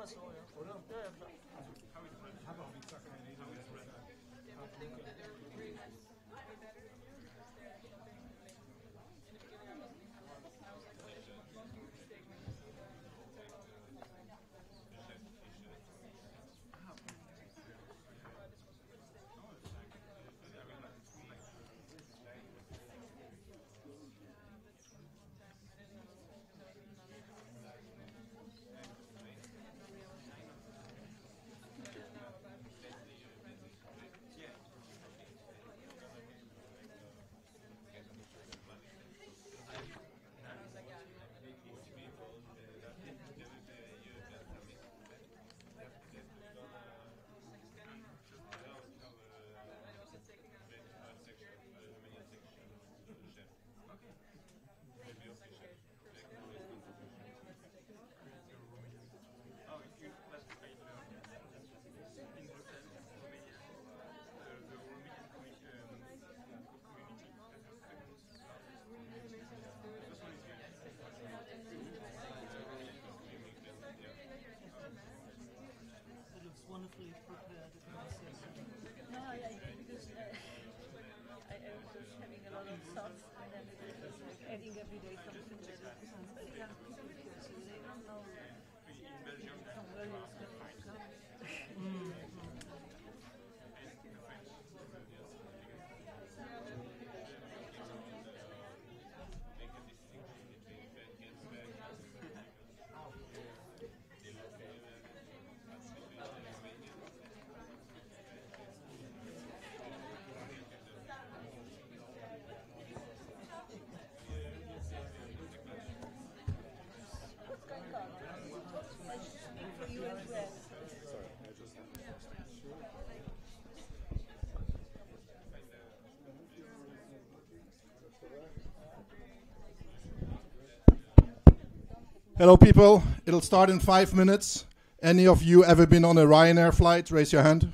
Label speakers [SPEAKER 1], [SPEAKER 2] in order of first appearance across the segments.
[SPEAKER 1] mal so, ja. Oder? Ja, ja, klar.
[SPEAKER 2] Ich habe auch, wie gesagt, keine Idee.
[SPEAKER 1] Wonderfully prepared.
[SPEAKER 3] No, because I was having a lot of thoughts, and then it was like adding every day something that is very young people here, so they don't know from where you're supposed to come.
[SPEAKER 4] Hello people, it'll start in 5 minutes. Any of you ever been on a Ryanair flight? Raise your hand.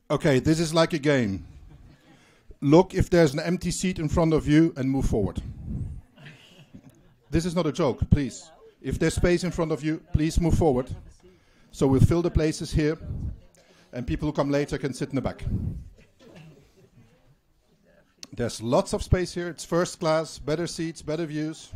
[SPEAKER 4] Okay, this is like a game. Look if there's an empty seat in front of you and move forward. This is not a joke, please. If there's space in front of you, please move forward. So we'll fill the places here, and people who come later can sit in the back. There's lots of space here. It's first class, better seats, better views.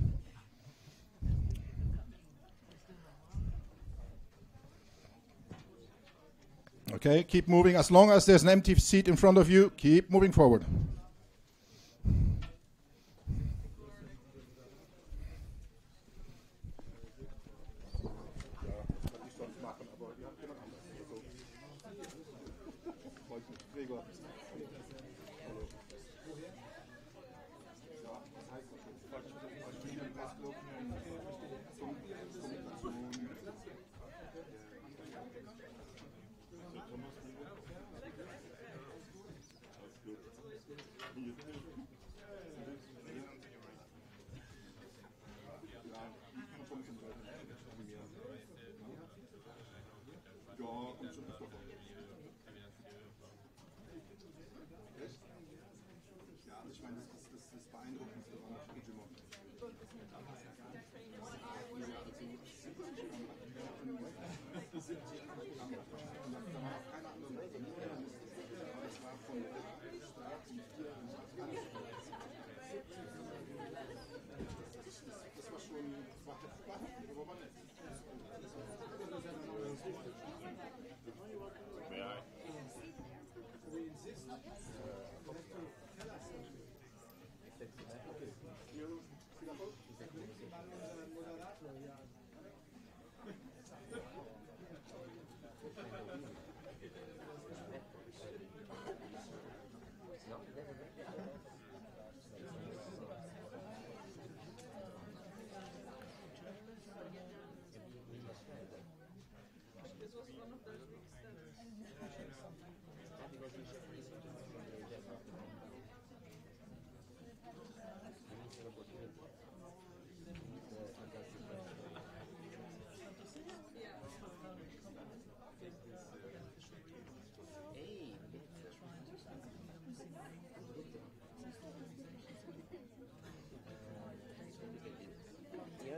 [SPEAKER 4] Okay, keep moving. As long as there's an empty seat in front of you, keep moving forward.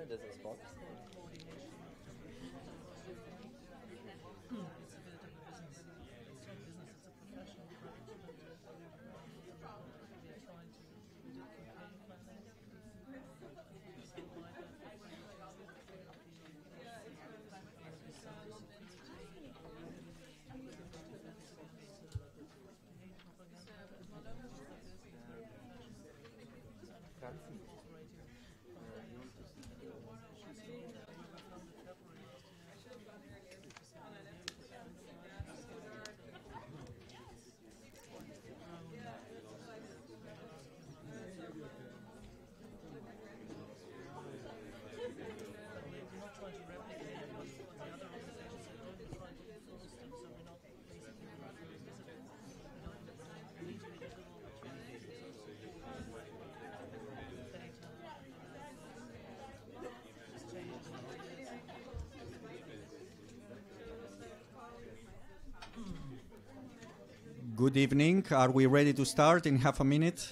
[SPEAKER 5] There's a spot. Good evening. Are we ready to start in half a minute?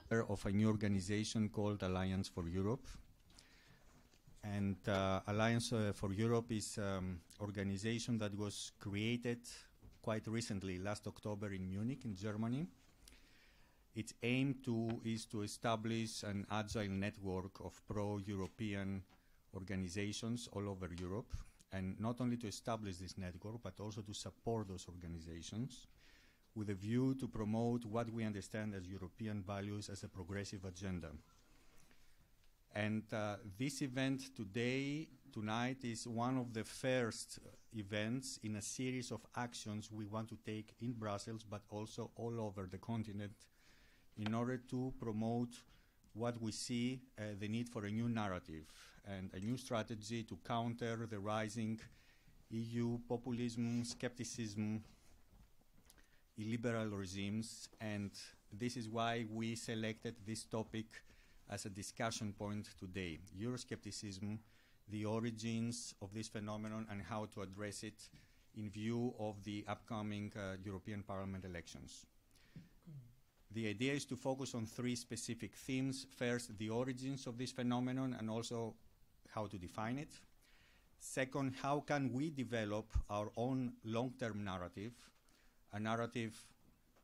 [SPEAKER 5] Of a new organization called Alliance4Europe. And Alliance4Europe is an organization that was created quite recently, last October in Munich, in Germany. Its aim is to establish an agile network of pro-European organizations all over Europe, and not only to establish this network, but also to support those organizations with a view to promote what we understand as European values as a progressive agenda. And this event tonight is one of the first events in a series of actions we want to take in Brussels, but also all over the continent, in order to promote what we see the need for a new narrative and a new strategy to counter the rising EU populism, skepticism, illiberal regimes, and this is why we selected this topic as a discussion point today. Euroscepticism, the origins of this phenomenon and how to address it in view of the upcoming European Parliament elections. The idea is to focus on three specific themes. First, the origins of this phenomenon and also how to define it. Second, how can we develop our own long-term narrative, a narrative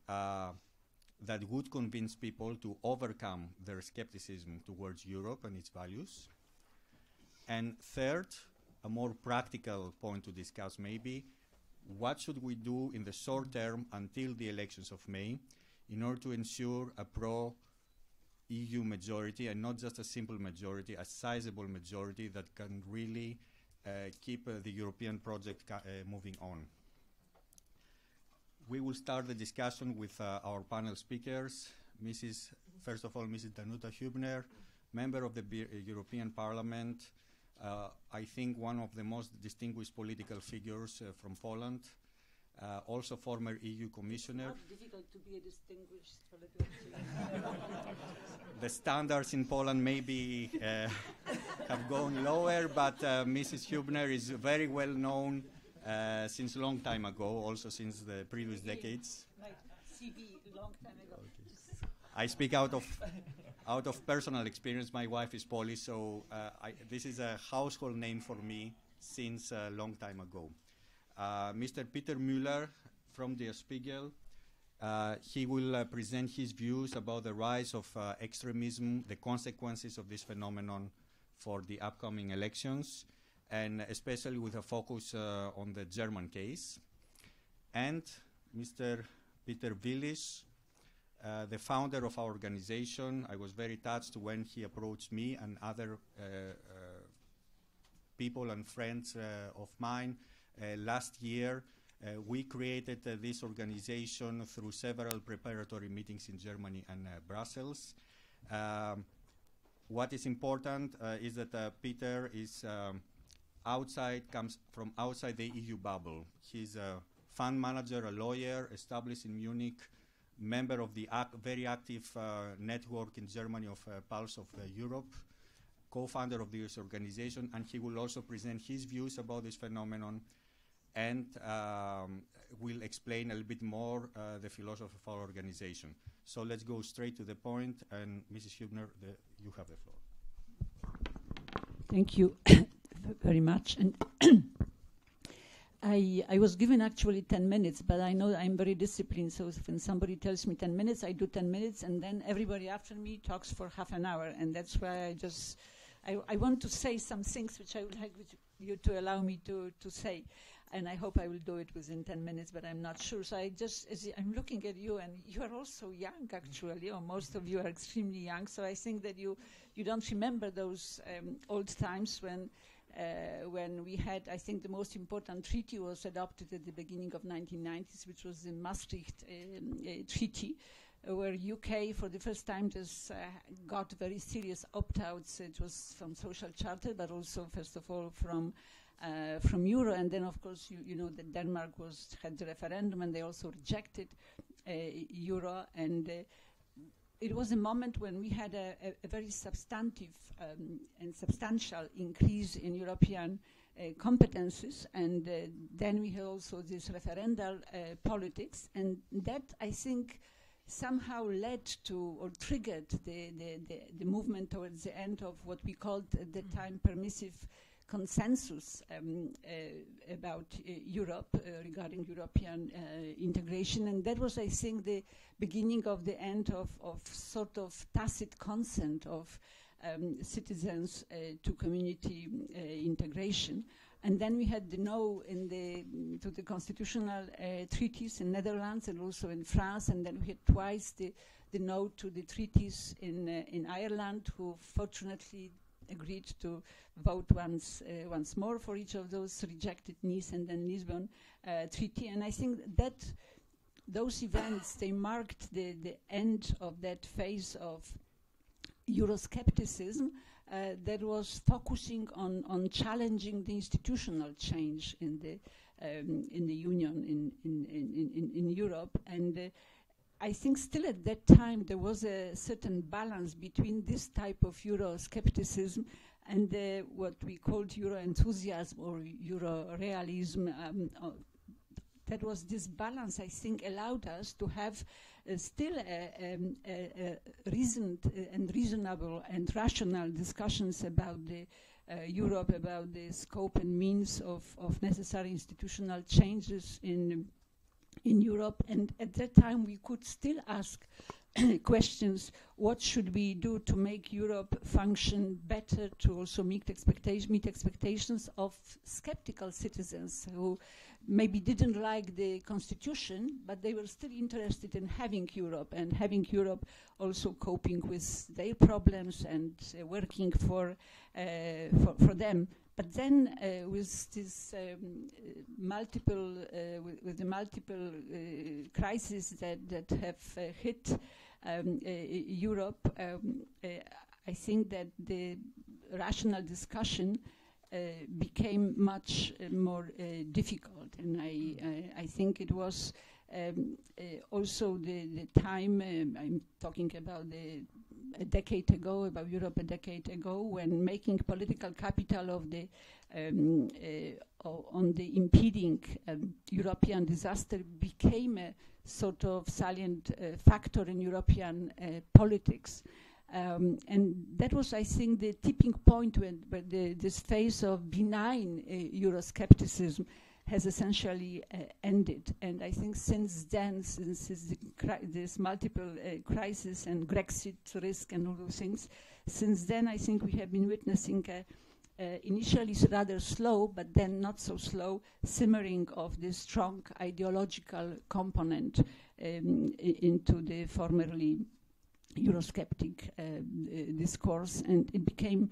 [SPEAKER 5] that would convince people to overcome their skepticism towards Europe and its values. And third, a more practical point to discuss maybe, what should we do in the short term until the elections of May in order to ensure a pro-EU majority, and not just a simple majority, a sizable majority that can really keep the European project moving on. We will start the discussion with our panel speakers. First of all, Mrs. Danuta Huebner, member of the European Parliament, I think one of the most distinguished political figures from Poland, also former EU commissioner.
[SPEAKER 3] It's not difficult to be a distinguished political figure.
[SPEAKER 5] The standards in Poland maybe have gone lower, but Mrs. Huebner is very well known since a long time ago, also since the previous decades.
[SPEAKER 3] Right, CV, long time ago.
[SPEAKER 5] Okay. I speak out of personal experience. My wife is Polish, so this is a household name for me since a long time ago. Mr. Peter Müller from Der Spiegel, he will present his views about the rise of extremism, the consequences of this phenomenon for the upcoming elections, and especially with a focus on the German case. And Mr. Peter Willis, the founder of our organization. I was very touched when he approached me and other people and friends of mine. Last year, we created this organization through several preparatory meetings in Germany and Brussels. What is important is that Peter is comes from outside the EU bubble. He's a fund manager, a lawyer, established in Munich, member of the very active network in Germany of Pulse of Europe, co-founder of this organization, and he will also present his views about this phenomenon and will explain a little bit more the philosophy of our organization. So let's go straight to the point, and Mrs. Huebner, you have the floor.
[SPEAKER 3] Thank you very much. And I was given actually 10 minutes, but I know I'm very disciplined, so when somebody tells me 10 minutes, I do 10 minutes, and then everybody after me talks for half an hour, and that's why I want to say some things which I would like you to allow me to say, and I hope I will do it within 10 minutes, but I'm not sure. So I'm looking at you, and you are also young, actually, or most of you are extremely young, so I think that you don't remember those old times when we had, I think the most important treaty was adopted at the beginning of 1990s, which was the Maastricht Treaty, where UK for the first time just got very serious opt-outs. It was from social charter, but also first of all from Euro, and then of course you know that Denmark had the referendum and they also rejected Euro, and it was a moment when we had a very substantive and substantial increase in European competences, and then we had also this referendal politics, and that, I think, somehow led to or triggered the movement towards the end of what we called at the time permissive consensus about Europe regarding European integration, and that was, I think, the beginning of the end of sort of tacit consent of citizens to community integration. And then we had the no to the constitutional treaties in Netherlands and also in France, and then we had twice the no to the treaties in Ireland, who fortunately agreed to vote once more for each of those, rejected Nice and then Lisbon Treaty. And I think that those events, they marked the end of that phase of euroscepticism that was focusing on challenging the institutional change in the Union in Europe. And I think still at that time there was a certain balance between this type of Euroscepticism and what we called Euro-enthusiasm or Euro-realism. That was this balance, I think, allowed us to have still a reasoned and reasonable and rational discussions about the Europe, about the scope and means of necessary institutional changes in Europe. And at that time we could still ask questions: what should we do to make Europe function better, to also meet expectations of skeptical citizens who maybe didn't like the constitution, but they were still interested in having Europe, and having Europe also coping with their problems and working for them. But then with this multiple crises that have hit Europe, I think that the rational discussion became much more difficult, and I think it was also the time, I'm talking about a decade ago, about Europe a decade ago, when making political capital of the on the impeding European disaster became a sort of salient factor in European politics. And that was, I think, the tipping point when this phase of benign Euroscepticism has essentially ended. And I think since then, since this multiple crisis and Brexit risk and all those things, since then I think we have been witnessing initially rather slow, but then not so slow, simmering of this strong ideological component into the formerly Eurosceptic discourse, and it became,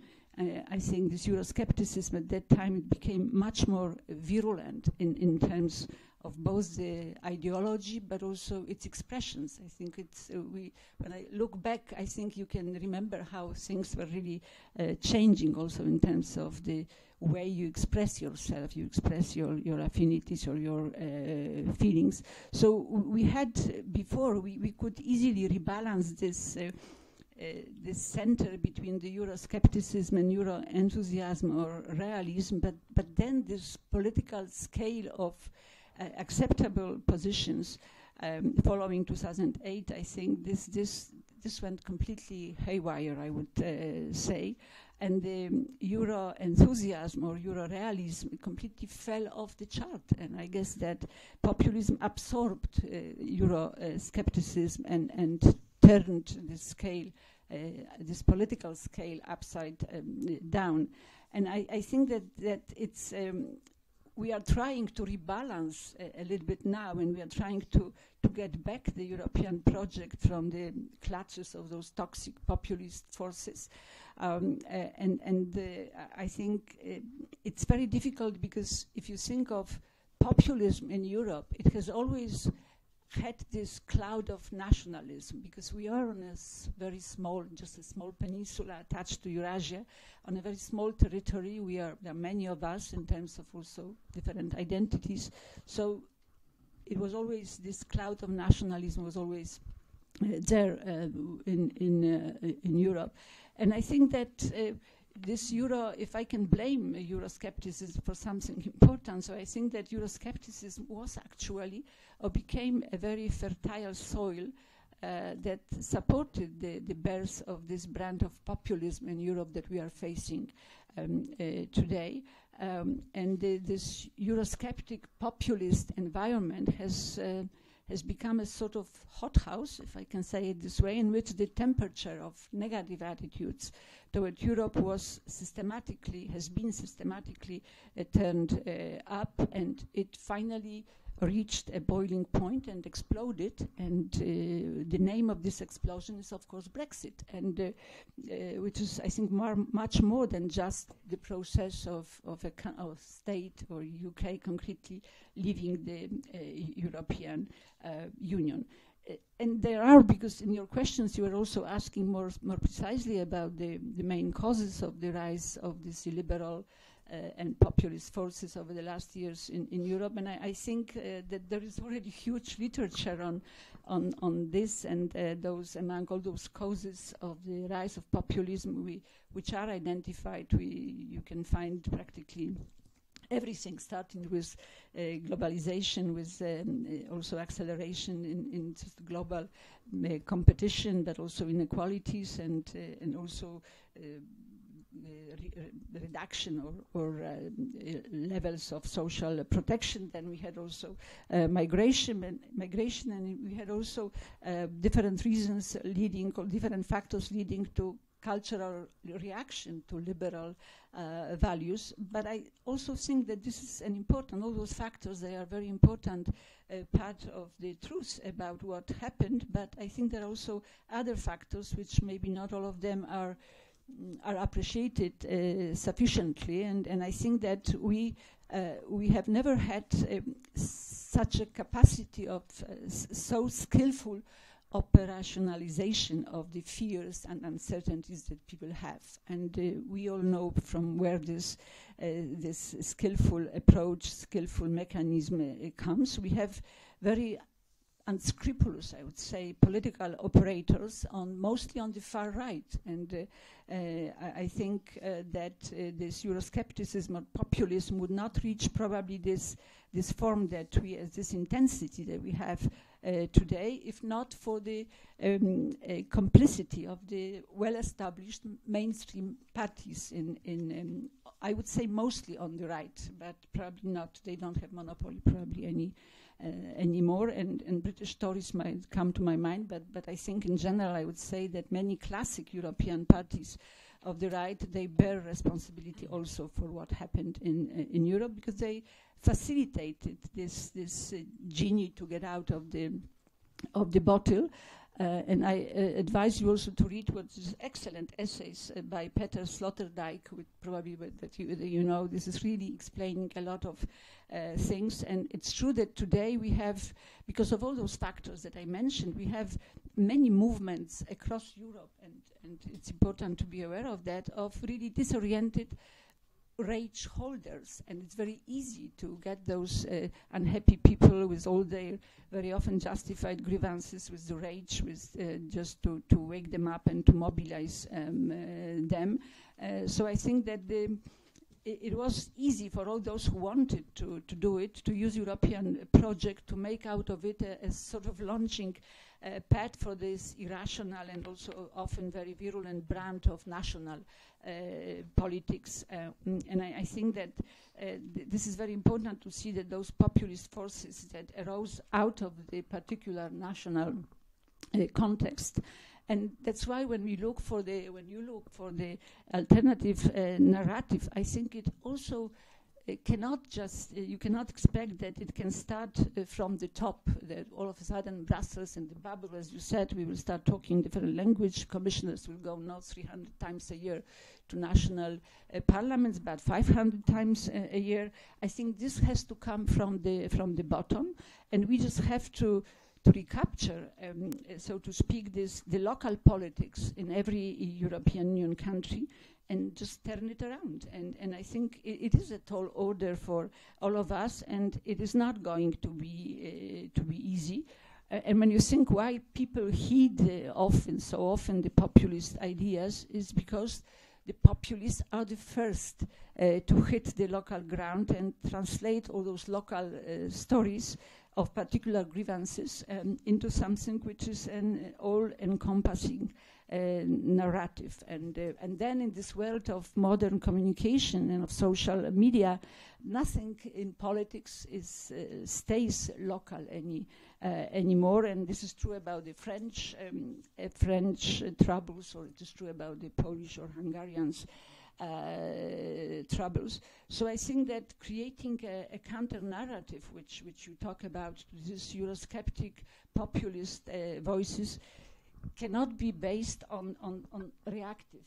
[SPEAKER 3] I think, this Euroscepticism at that time, it became much more virulent in terms of both the ideology but also its expressions. I think it's when I look back, I think you can remember how things were really changing also in terms of the way you express yourself, you express your affinities or your feelings. So we had before, we could easily rebalance this this center between the Euroscepticism and Euro-enthusiasm or realism, but then this political scale of acceptable positions following 2008, I think this went completely haywire, I would say, and the Euro-enthusiasm or Euro-realism completely fell off the chart. And I guess that populism absorbed Euro-skepticism and turned the scale, this political scale, upside down. And I think that it's we are trying to rebalance a little bit now, and we are trying to get back the European project from the clutches of those toxic populist forces. I think it's very difficult, because if you think of populism in Europe, it has always had this cloud of nationalism, because we are on a very small, just a small peninsula attached to Eurasia, on a very small territory. There are many of us in terms of also different identities. So it was always, this cloud of nationalism was always there in Europe. And I think that this if I can blame Euroscepticism for something important, so I think that Euroscepticism was actually, or became, a very fertile soil that supported the birth of this brand of populism in Europe that we are facing today. And this Eurosceptic populist environment has become a sort of hothouse, if I can say it this way, in which the temperature of negative attitudes toward Europe has been systematically turned up, and it finally reached a boiling point and exploded. And the name of this explosion is, of course, Brexit, and which is, I think, much more than just the process of a state or UK concretely leaving the European Union. And there are, because in your questions you were also asking more precisely about the main causes of the rise of these illiberal and populist forces over the last years in Europe, and I think that there is already huge literature on this, and those, among all those causes of the rise of populism which are identified, you can find practically everything, starting with globalization, with also acceleration in just global competition, but also inequalities, and also reduction or levels of social protection. Then we had also migration, and we had also different reasons leading, or different factors leading to cultural reaction to liberal values. But I also think that this is an important, all those factors, they are very important part of the truth about what happened, but I think there are also other factors which maybe not all of them are appreciated sufficiently, and I think that we have never had such a capacity of so skillful operationalization of the fears and uncertainties that people have, and we all know from where this skillful approach, skillful mechanism comes. We have very unscrupulous, I would say, political operators mostly on the far right, and I think that this Euroscepticism or populism would not reach probably this form that this intensity that we have today, if not for the complicity of the well-established mainstream parties in I would say mostly on the right, but probably not. They don't have monopoly probably anymore, and British Tories might come to my mind, but I think in general I would say that many classic European parties of the right, they bear responsibility also for what happened in Europe, because they facilitated this genie to get out of the bottle. And I advise you also to read what is excellent essays by Peter Sloterdijk, probably that you know. This is really explaining a lot of things, and it's true that today we have, because of all those factors that I mentioned, we have many movements across Europe, and it's important to be aware of that, of really disoriented rage holders, and it's very easy to get those unhappy people with all their very often justified grievances, with the rage, with just to wake them up and to mobilize them. So I think that it was easy for all those who wanted to do it, to use European project to make out of it a sort of launching pad for this irrational and also often very virulent brand of national politics. And I think that this is very important to see that those populist forces that arose out of the particular national context. And that's why when you look for the alternative narrative, I think it also cannot just, you cannot expect that it can start from the top, that all of a sudden Brussels and the bubble, as you said, we will start talking different language. Commissioners will go not 300 times a year to national parliaments, but 500 times a year. I think this has to come from the bottom, and we just have to recapture, so to speak, the local politics in every European Union country, and just turn it around. And I think it is a tall order for all of us, and it is not going to be easy. and when you think why people heed so often the populist ideas, is because the populists are the first to hit the local ground and translate all those local stories of particular grievances into something which is an all-encompassing narrative. And then in this world of modern communication and of social media, nothing in politics stays local anymore. And this is true about the French troubles, or it is true about the Polish or Hungarians troubles. So I think that creating a counter-narrative, which you talk about, these eurosceptic populist voices, cannot be based on reactive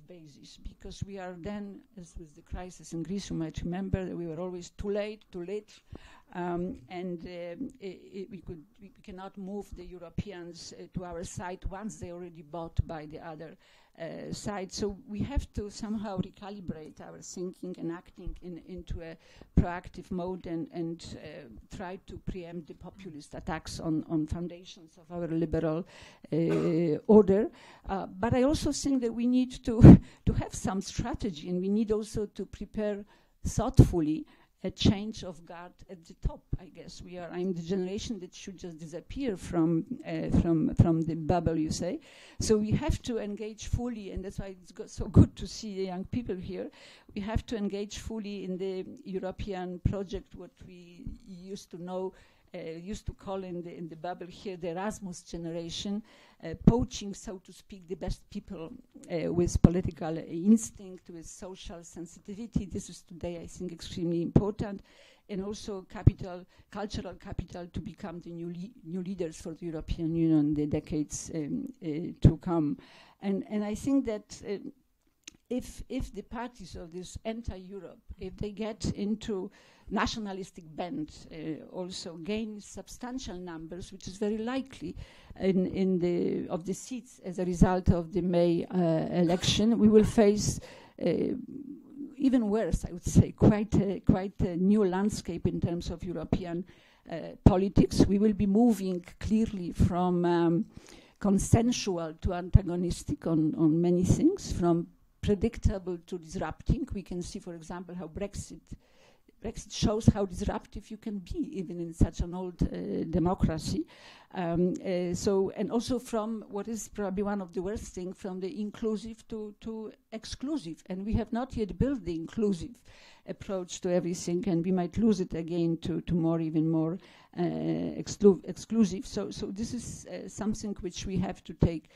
[SPEAKER 3] basis, because we are then, as with the crisis in Greece, you might remember that we were always too late, and we cannot move the Europeans to our side once they already bought by the other side. So we have to somehow recalibrate our thinking and acting into a proactive mode and try to preempt the populist attacks on foundations of our liberal order. But I also think that we need to have some strategy, and we need also to prepare thoughtfully a change of guard at the top. I guess I'm the generation that should just disappear from the bubble, you say. So we have to engage fully, and that's why it's so good to see the young people here. We have to engage fully in the European project, what we used to call in the bubble here the Erasmus generation, poaching, so to speak, the best people with political instinct, with social sensitivity. This is today, I think, extremely important, and also cultural capital to become the new leaders for the European Union in the decades to come. And I think that if the parties of this anti-Europe, if they get into nationalistic bend, also gain substantial numbers, which is very likely of the seats as a result of the May election, we will face even worse, I would say, quite a new landscape in terms of European politics. We will be moving clearly from consensual to antagonistic on many things, from predictable to disrupting. We can see, for example, how Brexit shows how disruptive you can be, even in such an old democracy. And also from what is probably one of the worst things, from the inclusive to exclusive. And we have not yet built the inclusive approach to everything, and we might lose it again to even more exclusive. So this is something which we have to take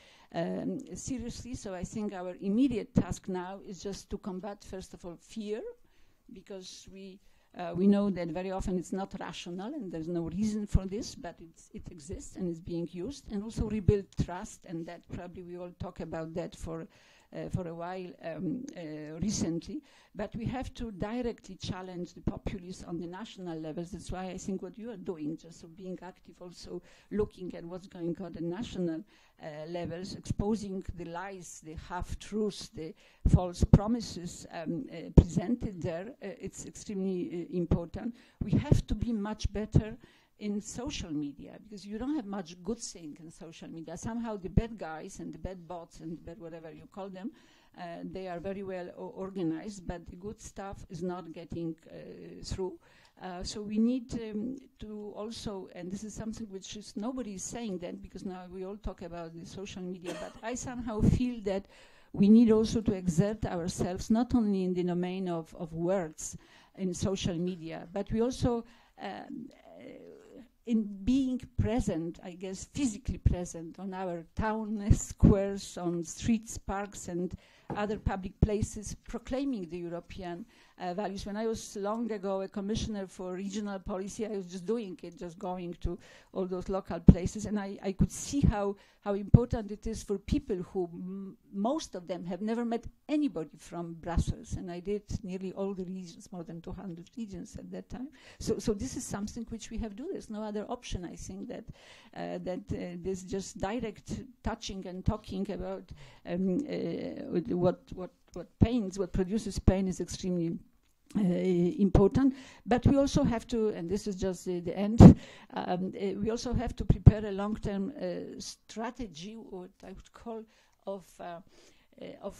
[SPEAKER 3] seriously. So I think our immediate task now is just to combat, first of all, fear, because we know that very often it's not rational and there's no reason for this, but it exists and is being used, and also rebuild trust, and that probably we all talk about that for a while recently. But we have to directly challenge the populists on the national levels. That's why I think what you are doing, just so being active, also looking at what's going on at national levels, exposing the lies, the half-truths, the false promises presented there, it's extremely important. We have to be much better in social media, because you don't have much good thing in social media. Somehow the bad guys and the bad bots and the bad whatever you call them, they are very well organized, but the good stuff is not getting through. So we need to also, and this is something which is nobody is saying that, because now we all talk about the social media, but I somehow feel that we need also to exert ourselves not only in the domain of words in social media, but we also in being present, I guess, physically present on our town squares, on streets, parks, and other public places, proclaiming the European values. When I was long ago a commissioner for regional policy, I was just doing it, just going to all those local places, and I could see how important it is for people who, most of them, have never met anybody from Brussels, and I did nearly all the regions, more than 200 regions at that time. So this is something which we have to do. There's no other option. I think that this just direct touching and talking about what produces pain is extremely important, but we also have to, and this is just the end, we also have to prepare a long-term strategy, what I would call, of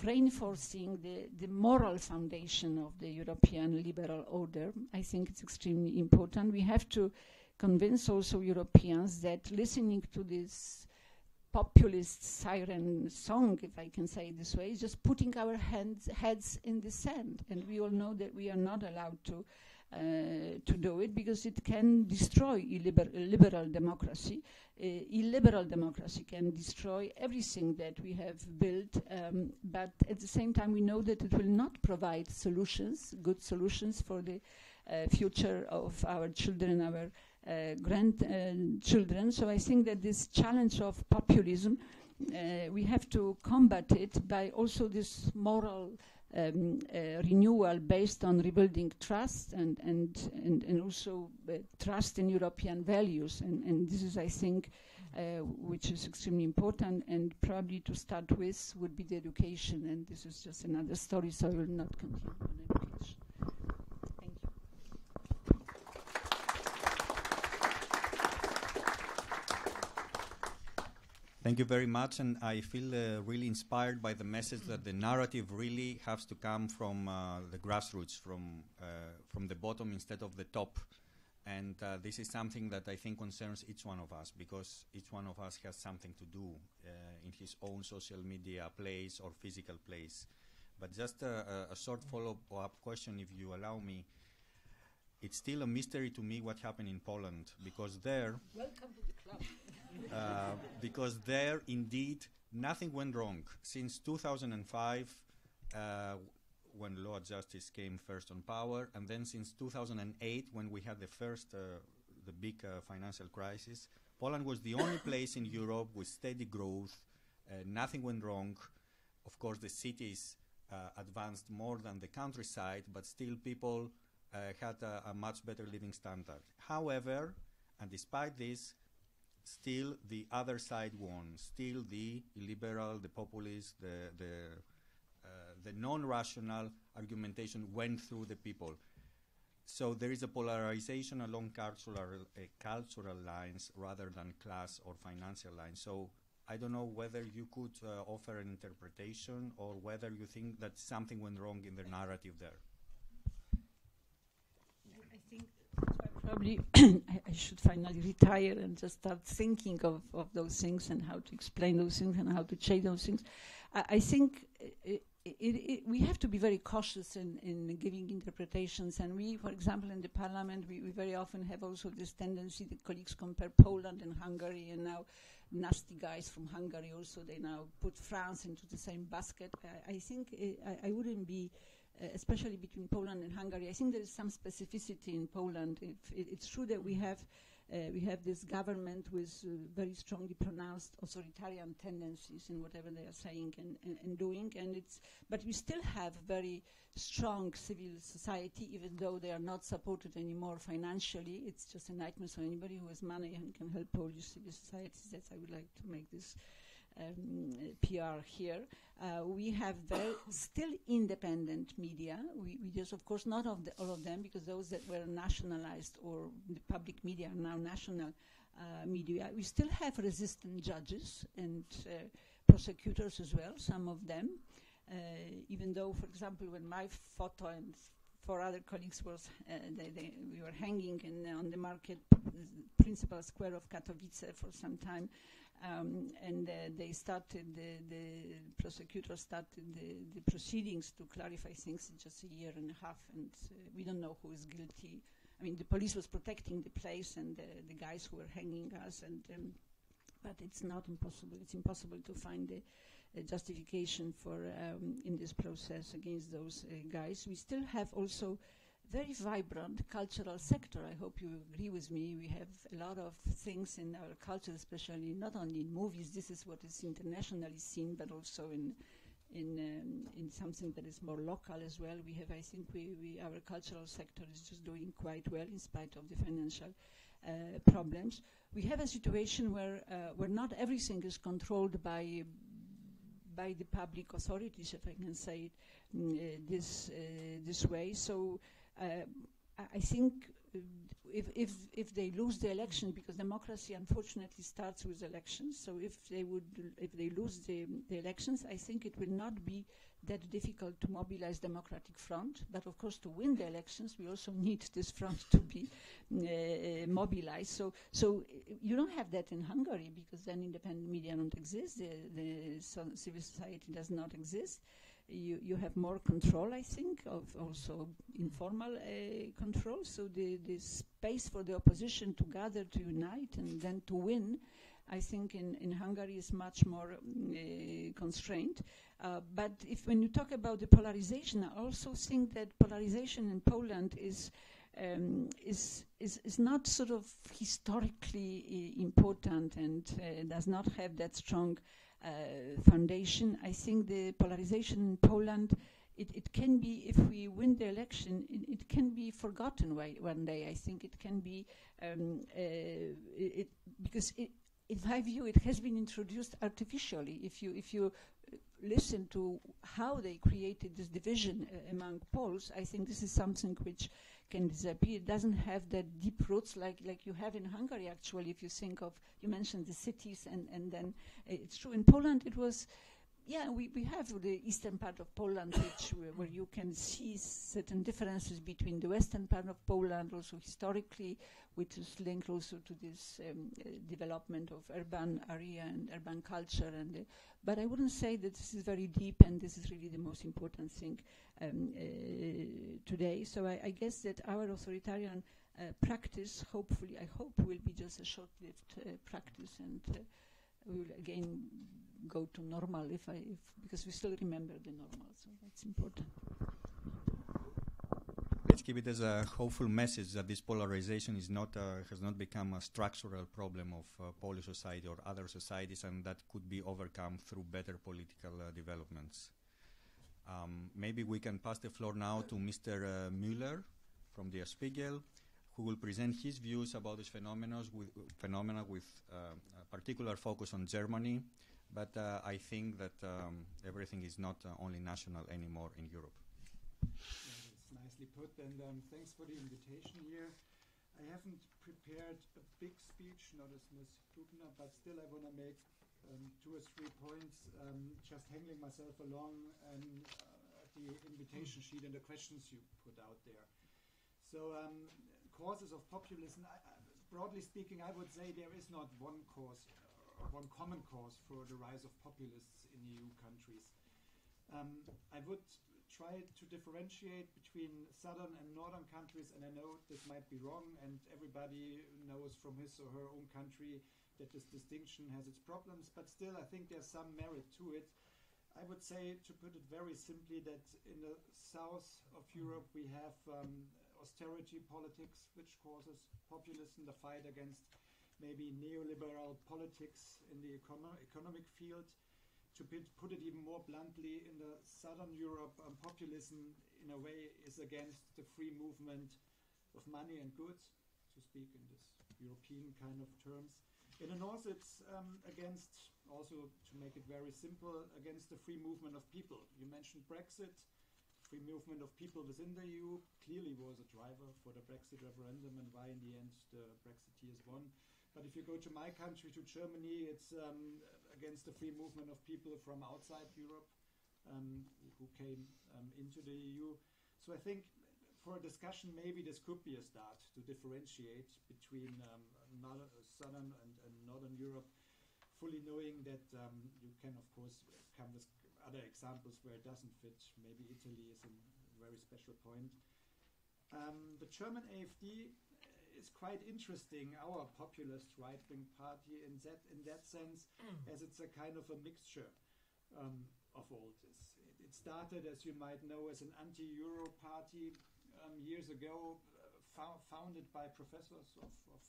[SPEAKER 3] reinforcing the moral foundation of the European liberal order. I think it's extremely important. We have to convince also Europeans that listening to this populist siren song, if I can say it this way, is just putting our heads in the sand. And we all know that we are not allowed to do it, because it can destroy liberal democracy. Illiberal democracy can destroy everything that we have built, but at the same time we know that it will not provide solutions, good solutions for the future of our children, our grandchildren. So I think that this challenge of populism, we have to combat it by also this moral renewal based on rebuilding trust and also trust in European values. And this is, I think, which is extremely important, and probably to start with would be the education. And this is just another story, so I will not continue on education. Thank you.
[SPEAKER 5] Thank you very much, and I feel really inspired by the message that the narrative really has to come from the grassroots, from the bottom instead of the top. And this is something that I think concerns each one of us, because each one of us has something to do in his own social media place or physical place. But just a short follow-up question, if you allow me. It's still a mystery to me what happened in Poland, because there...
[SPEAKER 3] Welcome to the club.
[SPEAKER 5] Because there, indeed, nothing went wrong. Since 2005, when Law Justice came first on power, and then since 2008, when we had the big financial crisis, Poland was the only place in Europe with steady growth. Nothing went wrong. Of course, the cities advanced more than the countryside, but still people had a much better living standard. However, and despite this, still the other side won. Still the illiberal, the populist, the non-rational argumentation went through the people. So there is a polarization along cultural lines rather than class or financial lines. So I don't know whether you could offer an interpretation, or whether you think that something went wrong in the narrative there.
[SPEAKER 3] I think probably I should finally retire and just start thinking of those things and how to explain those things and how to change those things. I think we have to be very cautious in giving interpretations. And we, for example, in the parliament, we very often have also this tendency that colleagues compare Poland and Hungary, and now nasty guys from Hungary also, they now put France into the same basket. I think I wouldn't be... especially between Poland and Hungary, I think there is some specificity in Poland. It's true that we have this government with very strongly pronounced authoritarian tendencies in whatever they are saying and doing, but we still have very strong civil society, even though they are not supported anymore financially. It's just a nightmare. So anybody who has money and can help Polish civil societies, I would like to make this PR here. We have still independent media. We just, of course, not all of them, because those that were nationalized, or the public media are now national media. We still have resistant judges and prosecutors as well, some of them. Even though, for example, when my photo and 4 other colleagues was, we were hanging on the market principal square of Katowice for some time. They started, the prosecutor started the proceedings to clarify things in just a year and a half, and we don't know who is guilty. I mean, the police was protecting the place and the guys who were hanging us, but it's not impossible. It's impossible to find a justification for in this process against those guys. We still have also very vibrant cultural sector. I hope you agree with me. We have a lot of things in our culture, especially not only in movies. This is what is internationally seen, but also in something that is more local as well. We have, I think, our cultural sector is just doing quite well in spite of the financial problems. We have a situation where not everything is controlled by the public authorities, if I can say it this way. So I think if they lose the election, because democracy unfortunately starts with elections, so if they lose the elections, I think it will not be that difficult to mobilize democratic front. But of course, to win the elections, we also need this front to be mobilized. So you don't have that in Hungary, because then independent media don't exist. The civil society does not exist. You have more control, I think, of also informal control. So the space for the opposition to gather, to unite, and then to win, I think in Hungary is much more constrained. But when you talk about the polarization, I also think that polarization in Poland is not sort of historically important and does not have that strong foundation. I think the polarization in Poland, it can be, if we win the election, it can be forgotten one day. I think it can be, because in my view, it has been introduced artificially. If you listen to how they created this division among Poles, I think this is something which can disappear. It doesn't have that deep roots like you have in Hungary, actually. If you think of, you mentioned the cities, and then it's true. In Poland, it was, we have the eastern part of Poland, where you can see certain differences between the western part of Poland, also historically, which is linked also to this development of urban area and urban culture. But I wouldn't say that this is very deep, and this is really the most important thing today. So I guess that our authoritarian practice, hopefully, I hope, will be just a short-lived practice, and we will again go to normal because we still remember the normal, so that's important.
[SPEAKER 5] Let's keep it as a hopeful message that this polarization is not has not become a structural problem of Polish society or other societies, and that could be overcome through better political developments. Maybe we can pass the floor now to Mr. Müller from Der Spiegel, who will present his views about this phenomena with a particular focus on Germany. But I think that everything is not only national anymore in Europe.
[SPEAKER 2] That's nicely put, and thanks for the invitation here. I haven't prepared a big speech, not as Ms. Huebner, but still I want to make 2 or 3 points, just handling myself along the invitation sheet and the questions you put out there. So causes of populism, broadly speaking, I would say there is not one cause, one common cause for the rise of populists in EU countries. I would try to differentiate between southern and northern countries, and I know this might be wrong, and everybody knows from his or her own country that this distinction has its problems, but still I think there's some merit to it. I would say, to put it very simply, that in the south of Europe we have austerity politics, which causes populism, the fight against maybe neoliberal politics in the economic field. To put it even more bluntly, in the southern Europe, populism in a way is against the free movement of money and goods, to speak in this European kind of terms. In the north, it's against, also to make it very simple, against the free movement of people. You mentioned Brexit. Free movement of people within the EU clearly was a driver for the Brexit referendum and why in the end the Brexiteers won. But if you go to my country, to Germany, it's against the free movement of people from outside Europe who came into the EU. So I think for a discussion, maybe this could be a start to differentiate between southern and northern Europe, fully knowing that you can, of course, come with other examples where it doesn't fit. Maybe Italy is a very special point. The German AfD is quite interesting, our populist right-wing party in that sense, as it's a kind of a mixture of all this. It started, as you might know, as an anti-Euro party years ago, founded by professors of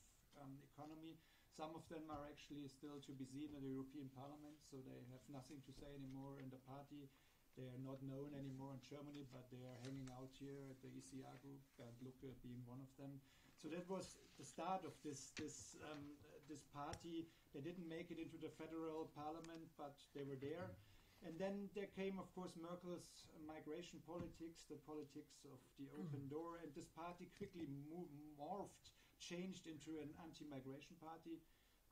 [SPEAKER 2] economy. Some of them are actually still to be seen in the European Parliament, so they have nothing to say anymore in the party. They are not known anymore in Germany, but they are hanging out here at the ECR group, Bernd Lucke being one of them. So that was the start of this party. They didn't make it into the federal parliament, but they were there. And then there came, of course, Merkel's migration politics, the politics of the open door, and this party quickly morphed, changed into an anti-migration party,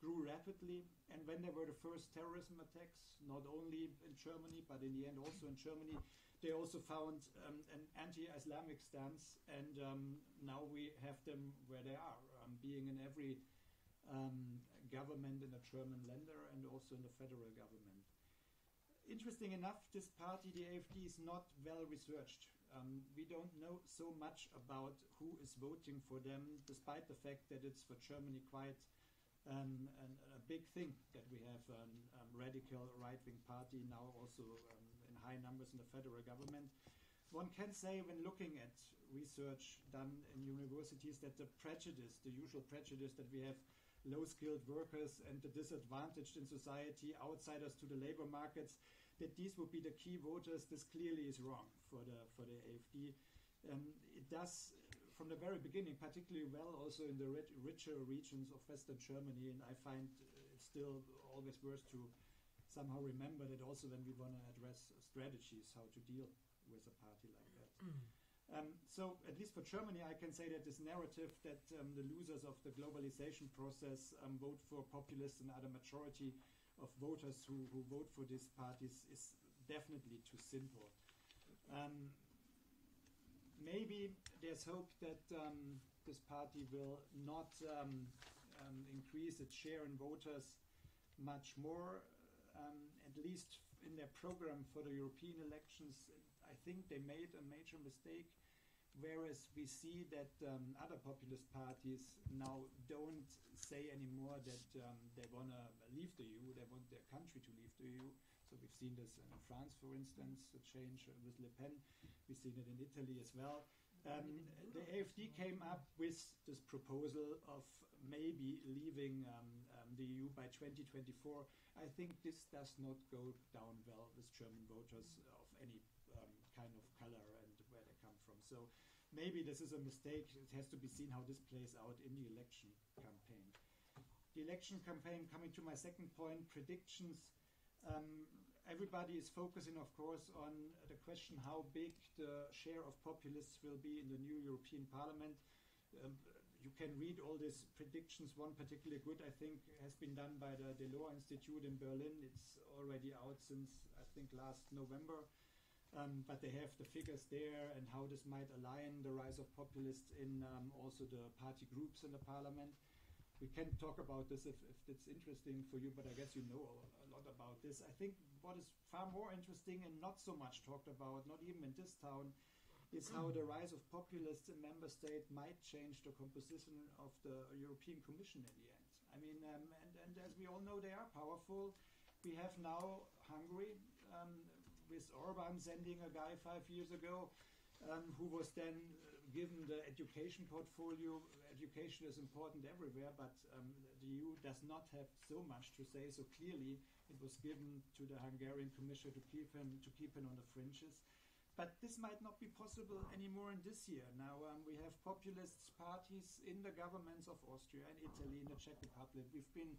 [SPEAKER 2] grew rapidly, and when there were the first terrorism attacks, not only in Germany, but in the end also in Germany, they also found an anti-Islamic stance, and now we have them where they are, being in every government in the German Länder and also in the federal government. Interesting enough, this party, the AfD, is not well researched. We don't know so much about who is voting for them, despite the fact that it's for Germany quite a big thing that we have a radical right-wing party now also in high numbers in the federal government. One can say when looking at research done in universities that the prejudice, the usual prejudice that we have low-skilled workers and the disadvantaged in society, outsiders to the labor markets, that these would be the key voters. This clearly is wrong for the AfD. It does, from the very beginning, particularly well also in the richer regions of Western Germany, and I find it's still always worth to somehow remember that also when we want to address strategies, how to deal with a party like that. So at least for Germany, I can say that this narrative that the losers of the globalization process vote for populists and are the majority of voters who vote for these parties is definitely too simple. Maybe there's hope that this party will not increase its share in voters much more, at least in their program for the European elections. I think they made a major mistake, whereas we see that other populist parties now don't say anymore that they want to leave the EU, they want their country to leave the EU. So we've seen this in France, for instance, the change with Le Pen. We've seen it in Italy as well. The AfD came up with this proposal of maybe leaving the EU by 2024. I think this does not go down well with German voters of any kind of color and where they come from. So maybe this is a mistake. It has to be seen how this plays out in the election campaign. The election campaign, coming to my second point, predictions. Everybody is focusing, of course, on the question how big the share of populists will be in the new European Parliament. You can read all these predictions. One particularly good, I think, has been done by the Delors Institute in Berlin. It's already out since, I think, last November. But they have the figures there and how this might align the rise of populists in also the party groups in the parliament. We can talk about this if it's interesting for you, but I guess you know a lot about this. I think what is far more interesting and not so much talked about, not even in this town, is how the rise of populists in member states might change the composition of the European Commission in the end. I mean, and as we all know, they are powerful. We have now Hungary, with Orban sending a guy 5 years ago who was then given the education portfolio. Education is important everywhere, but the EU does not have so much to say. So clearly, it was given to the Hungarian Commissioner to keep him on the fringes. But this might not be possible anymore in this year. Now we have populist parties in the governments of Austria and Italy, in the Czech Republic. We've been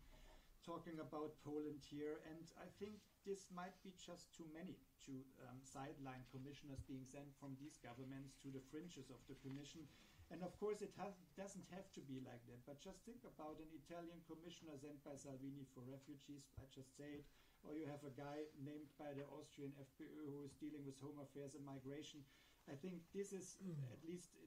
[SPEAKER 2] talking about Poland here, and I think this might be just too many to sideline commissioners being sent from these governments to the fringes of the Commission. And of course, it doesn't have to be like that, but just think about an Italian commissioner sent by Salvini for refugees, I just say it, or you have a guy named by the Austrian FPÖ who is dealing with home affairs and migration. I think this is, at least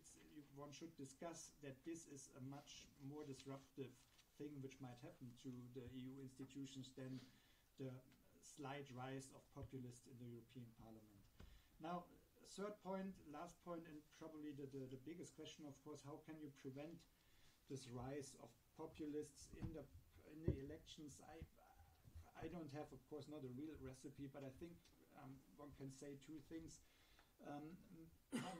[SPEAKER 2] one should discuss that this is a much more disruptive thing which might happen to the EU institutions than the slight rise of populists in the European Parliament. Now, third point, last point, and probably the biggest question, of course, how can you prevent this rise of populists in the elections? I don't have, of course, not a real recipe, but I think one can say two things.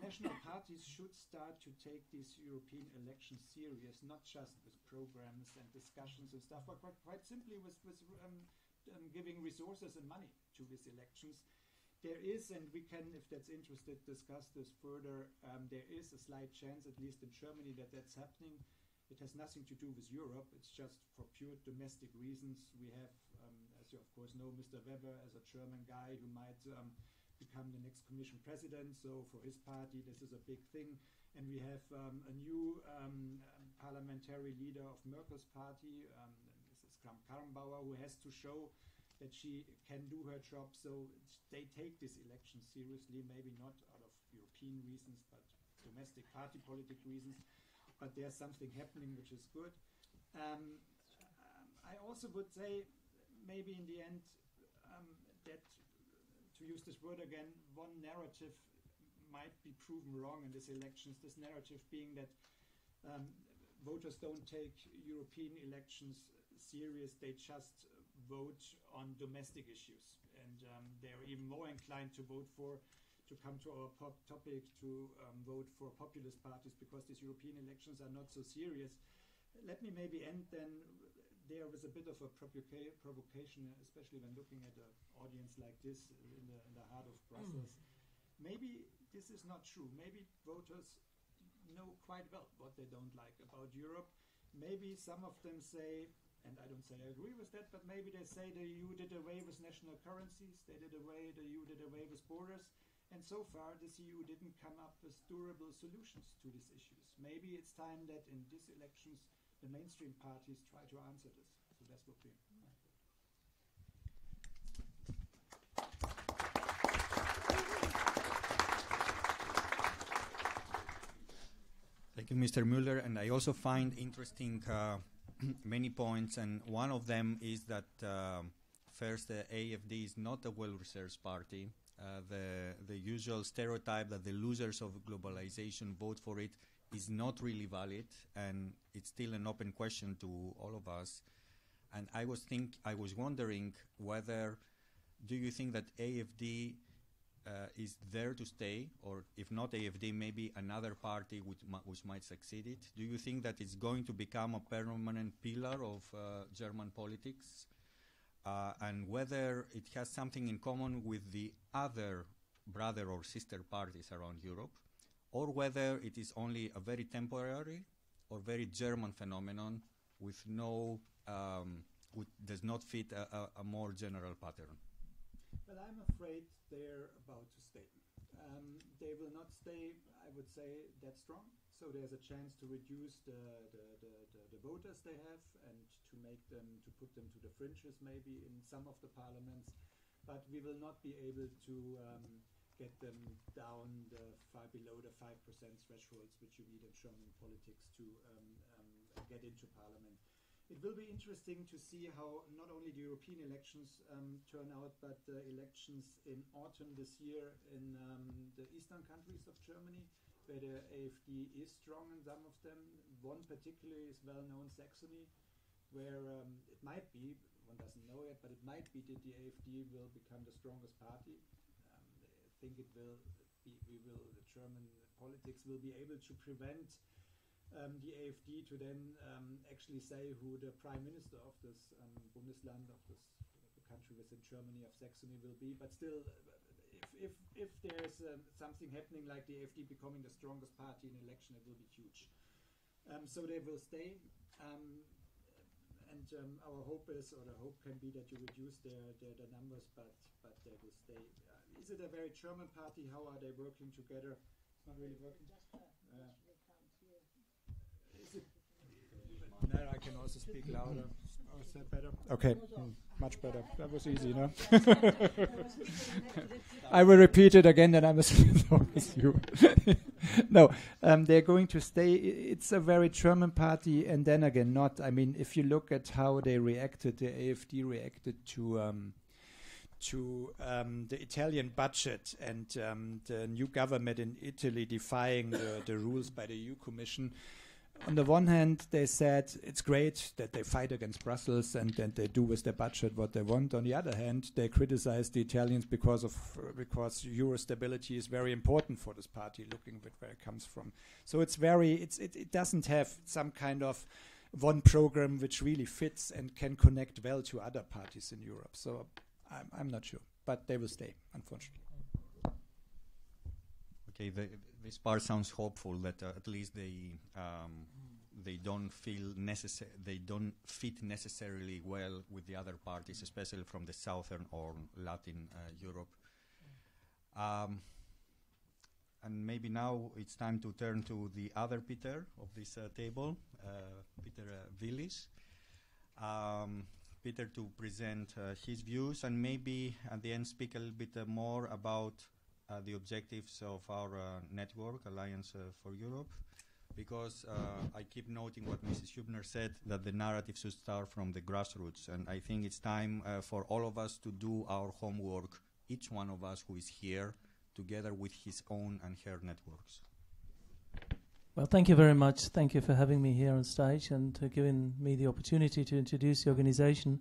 [SPEAKER 2] National parties should start to take these European elections serious, not just with programs and discussions and stuff, but quite simply with giving resources and money to these elections. There is, and we can, if that's interested, discuss this further, there is a slight chance, at least in Germany, that that's happening. It has nothing to do with Europe. It's just for pure domestic reasons. We have, as as you of course know, Mr. Weber as a German guy who might become the next Commission President. So for his party, this is a big thing. And we have a new parliamentary leader of Merkel's party, Mrs. Kramp-Karrenbauer, who has to show that she can do her job. So they take this election seriously, maybe not out of European reasons, but domestic party politic reasons. But there's something happening which is good. I also would say maybe in the end that, to use this word again, one narrative might be proven wrong in these elections, this narrative being that voters don't take European elections serious, they just vote on domestic issues. And they're even more inclined to vote for, to come to our topic, to vote for populist parties because these European elections are not so serious. Let me maybe end then there was a bit of a provocation, especially when looking at an audience like this in the heart of Brussels. Maybe this is not true. Maybe voters know quite well what they don't like about Europe. Maybe some of them say, and I don't say I agree with that, but maybe they say the EU did away with national currencies, the EU did away with borders, and so far this EU didn't come up with durable solutions to these issues. Maybe it's time that in these elections the mainstream parties try to answer this. So that's what we
[SPEAKER 5] Thank you, Mr. Müller. And I also find interesting many points, and one of them is that first, the AFD is not a well-researched party. The usual stereotype that the losers of globalization vote for it is not really valid, and it's still an open question to all of us. And I was wondering whether, do you think that AFD is there to stay, or if not AFD, maybe another party which might succeed it? Do you think that it's going to become a permanent pillar of German politics? And whether it has something in common with the other brother or sister parties around Europe, or whether it is only a very temporary or very German phenomenon with no, does not fit a more general pattern.
[SPEAKER 2] Well, I'm afraid they're about to stay. They will not stay, I would say, that strong. So there's a chance to reduce the voters they have and to make them, to put them to the fringes maybe in some of the parliaments. But we will not be able to get them down far below the 5% thresholds which you need in German politics to get into parliament. It will be interesting to see how not only the European elections turn out, but the elections in autumn this year in the eastern countries of Germany, where the AfD is strong in some of them. One particularly is well-known, Saxony, where it might be, one doesn't know yet, but it might be that the AfD will become the strongest party. I think it will be, the German politics will be able to prevent the AfD to then actually say who the prime minister of this Bundesland, of this the country within Germany of Saxony will be. But still, if there's something happening like the AfD becoming the strongest party in election, it will be huge. So they will stay. And our hope is, or the hope can be, that you reduce their numbers, but they will stay. Is it a very German party? How are they working together? It's not really working. No, I can also speak louder. Oh, is that better? Okay, much better. That was easy, no? I will repeat it again, then I must with you. No, they're going to stay. It's a very German party, and then again, not. I mean, if you look at how they reacted, the AfD reacted to the Italian budget and the new government in Italy defying the rules by the EU Commission. On the one hand, they said it's great that they fight against Brussels and that they do with their budget what they want. On the other hand, they criticize the Italians because euro stability is very important for this party, looking at where it comes from. So it doesn't have some kind of one program which really fits and can connect well to other parties in Europe. So I'm not sure, but they will stay, unfortunately. Okay,
[SPEAKER 5] this part sounds hopeful that at least they don't fit necessarily well with the other parties, especially from the Southern or Latin Europe. And maybe now it's time to turn to the other Peter of this table, Peter Willis. Peter to present his views and maybe at the end speak a little bit more about the objectives of our network, Alliance4Europe, because I keep noting what Mrs. Huebner said, that the narrative should start from the grassroots, and I think it's time for all of us to do our homework, each one of us who is here, together with his own and her networks.
[SPEAKER 6] Well, thank you very much. Thank you for having me here on stage and giving me the opportunity to introduce the organization.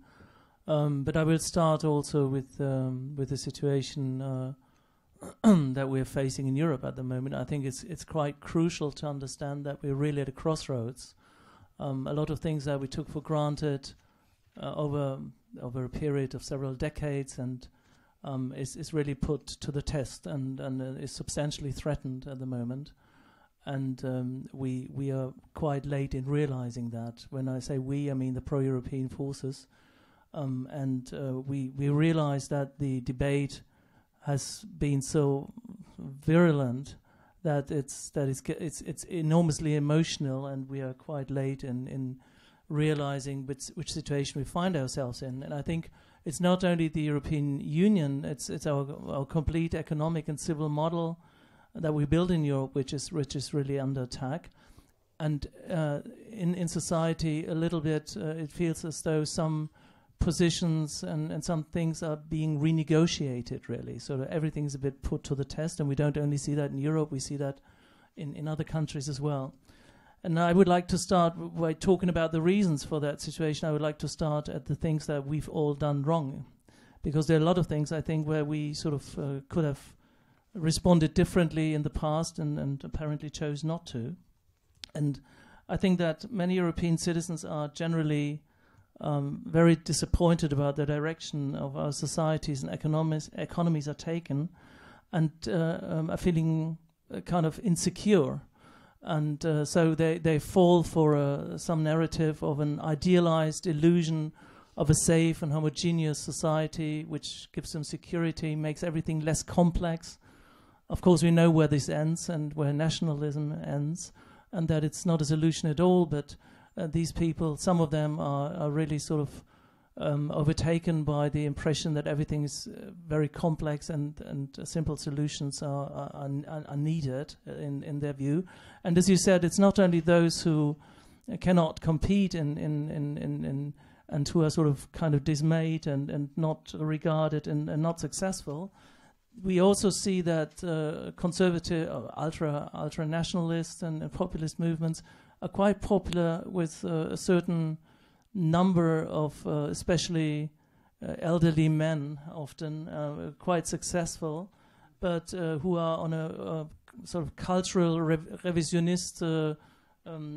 [SPEAKER 6] But I will start also with the situation that we're facing in Europe at the moment. I think it's quite crucial to understand that we're really at a crossroads. A lot of things that we took for granted over a period of several decades and is really put to the test and is substantially threatened at the moment. And we are quite late in realizing that. When I say we, I mean the pro-European forces. We realize that the debate has been so virulent that it's enormously emotional, and we are quite late in realizing which situation we find ourselves in. And I think it's not only the European Union; it's our complete economic and civil model that we build in Europe, which is really under attack. And in society, a little bit, it feels as though some positions and some things are being renegotiated, really. So that everything's a bit put to the test, and we don't only see that in Europe, we see that in other countries as well. And I would like to start by talking about the reasons for that situation. I would like to start at the things that we've all done wrong, because there are a lot of things, I think, where we sort of could have responded differently in the past and apparently chose not to. And I think that many European citizens are generally very disappointed about the direction of our societies and economies are taken, and are feeling kind of insecure. And so they fall for some narrative of an idealized illusion of a safe and homogeneous society which gives them security, makes everything less complex. Of course, we know where this ends and where nationalism ends, and that it's not a solution at all, but these people, some of them are really sort of overtaken by the impression that everything is very complex and simple solutions are needed in their view. And as you said, it's not only those who cannot compete and who are sort of kind of dismayed and not regarded and not successful. We also see that conservative, ultra-nationalist and populist movements are quite popular with a certain number of especially elderly men, often quite successful, but who are on a sort of cultural revisionist.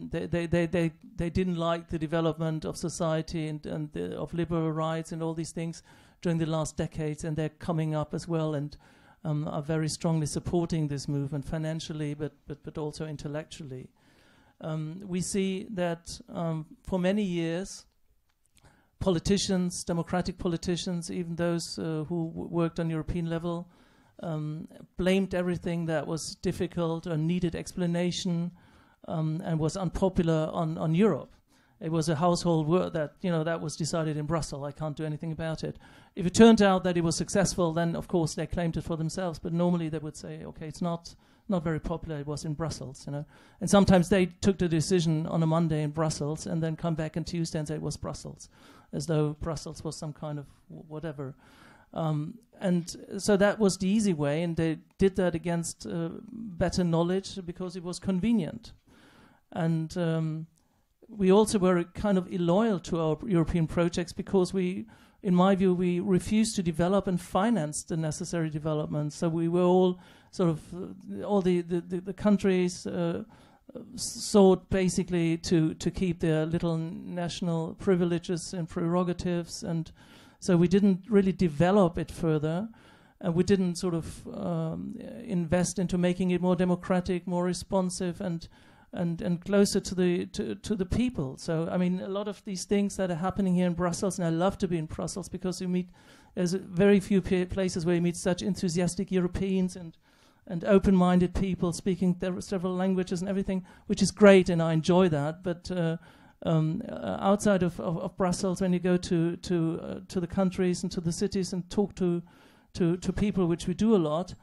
[SPEAKER 6] They didn't like the development of society and of liberal rights and all these things during the last decades, and they're coming up as well and are very strongly supporting this movement financially, but also intellectually. We see that for many years, politicians, democratic politicians, even those who worked on European level, blamed everything that was difficult or needed explanation and was unpopular on Europe. It was a household word that, that was decided in Brussels. I can't do anything about it. If it turned out that it was successful, then of course they claimed it for themselves. But normally they would say, okay, it's not very popular. It was in Brussels, And sometimes they took the decision on a Monday in Brussels and then come back on Tuesday and say it was Brussels, as though Brussels was some kind of whatever. And so that was the easy way, and they did that against better knowledge because it was convenient. And we also were kind of illoyal to our European projects because in my view, we refused to develop and finance the necessary development. So we were all sort of, all the countries sought basically to keep their little national privileges and prerogatives. And so we didn't really develop it further. And we didn't sort of invest into making it more democratic, more responsive, and and closer to the people. So I mean, a lot of these things that are happening here in Brussels, and I love to be in Brussels because there's very few places where you meet such enthusiastic Europeans and open-minded people speaking several languages and everything, which is great, and I enjoy that. But outside of Brussels, when you go to the countries and to the cities and talk to people, which we do a lot,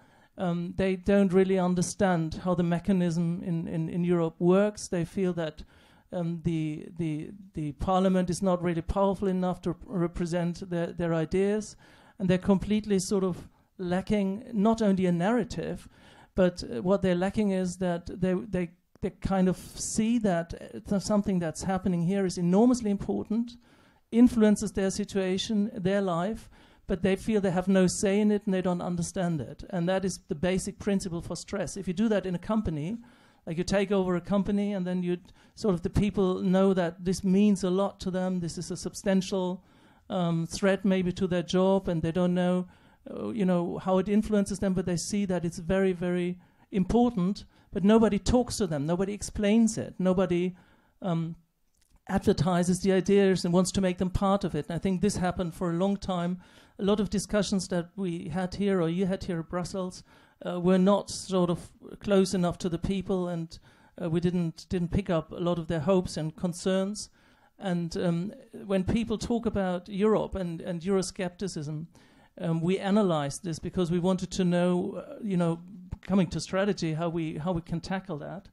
[SPEAKER 6] they don't really understand how the mechanism in Europe works. They feel that the parliament is not really powerful enough to represent their ideas, and they're completely sort of lacking not only a narrative, but what they're lacking is that they kind of see that something that's happening here is enormously important, influences their situation, their life, but they feel they have no say in it and they don't understand it. And that is the basic principle for stress. If you do that in a company, like you take over a company and then you sort of the people know that this means a lot to them, this is a substantial threat maybe to their job, and they don't know how it influences them, but they see that it's very, very important, but nobody talks to them, nobody explains it, nobody advertises the ideas and wants to make them part of it. And I think this happened for a long time. A lot of discussions that we had here, or you had here in Brussels, were not sort of close enough to the people, and we didn't pick up a lot of their hopes and concerns. And when people talk about Europe and euroscepticism, we analyzed this because we wanted to know, coming to strategy, how we can tackle that.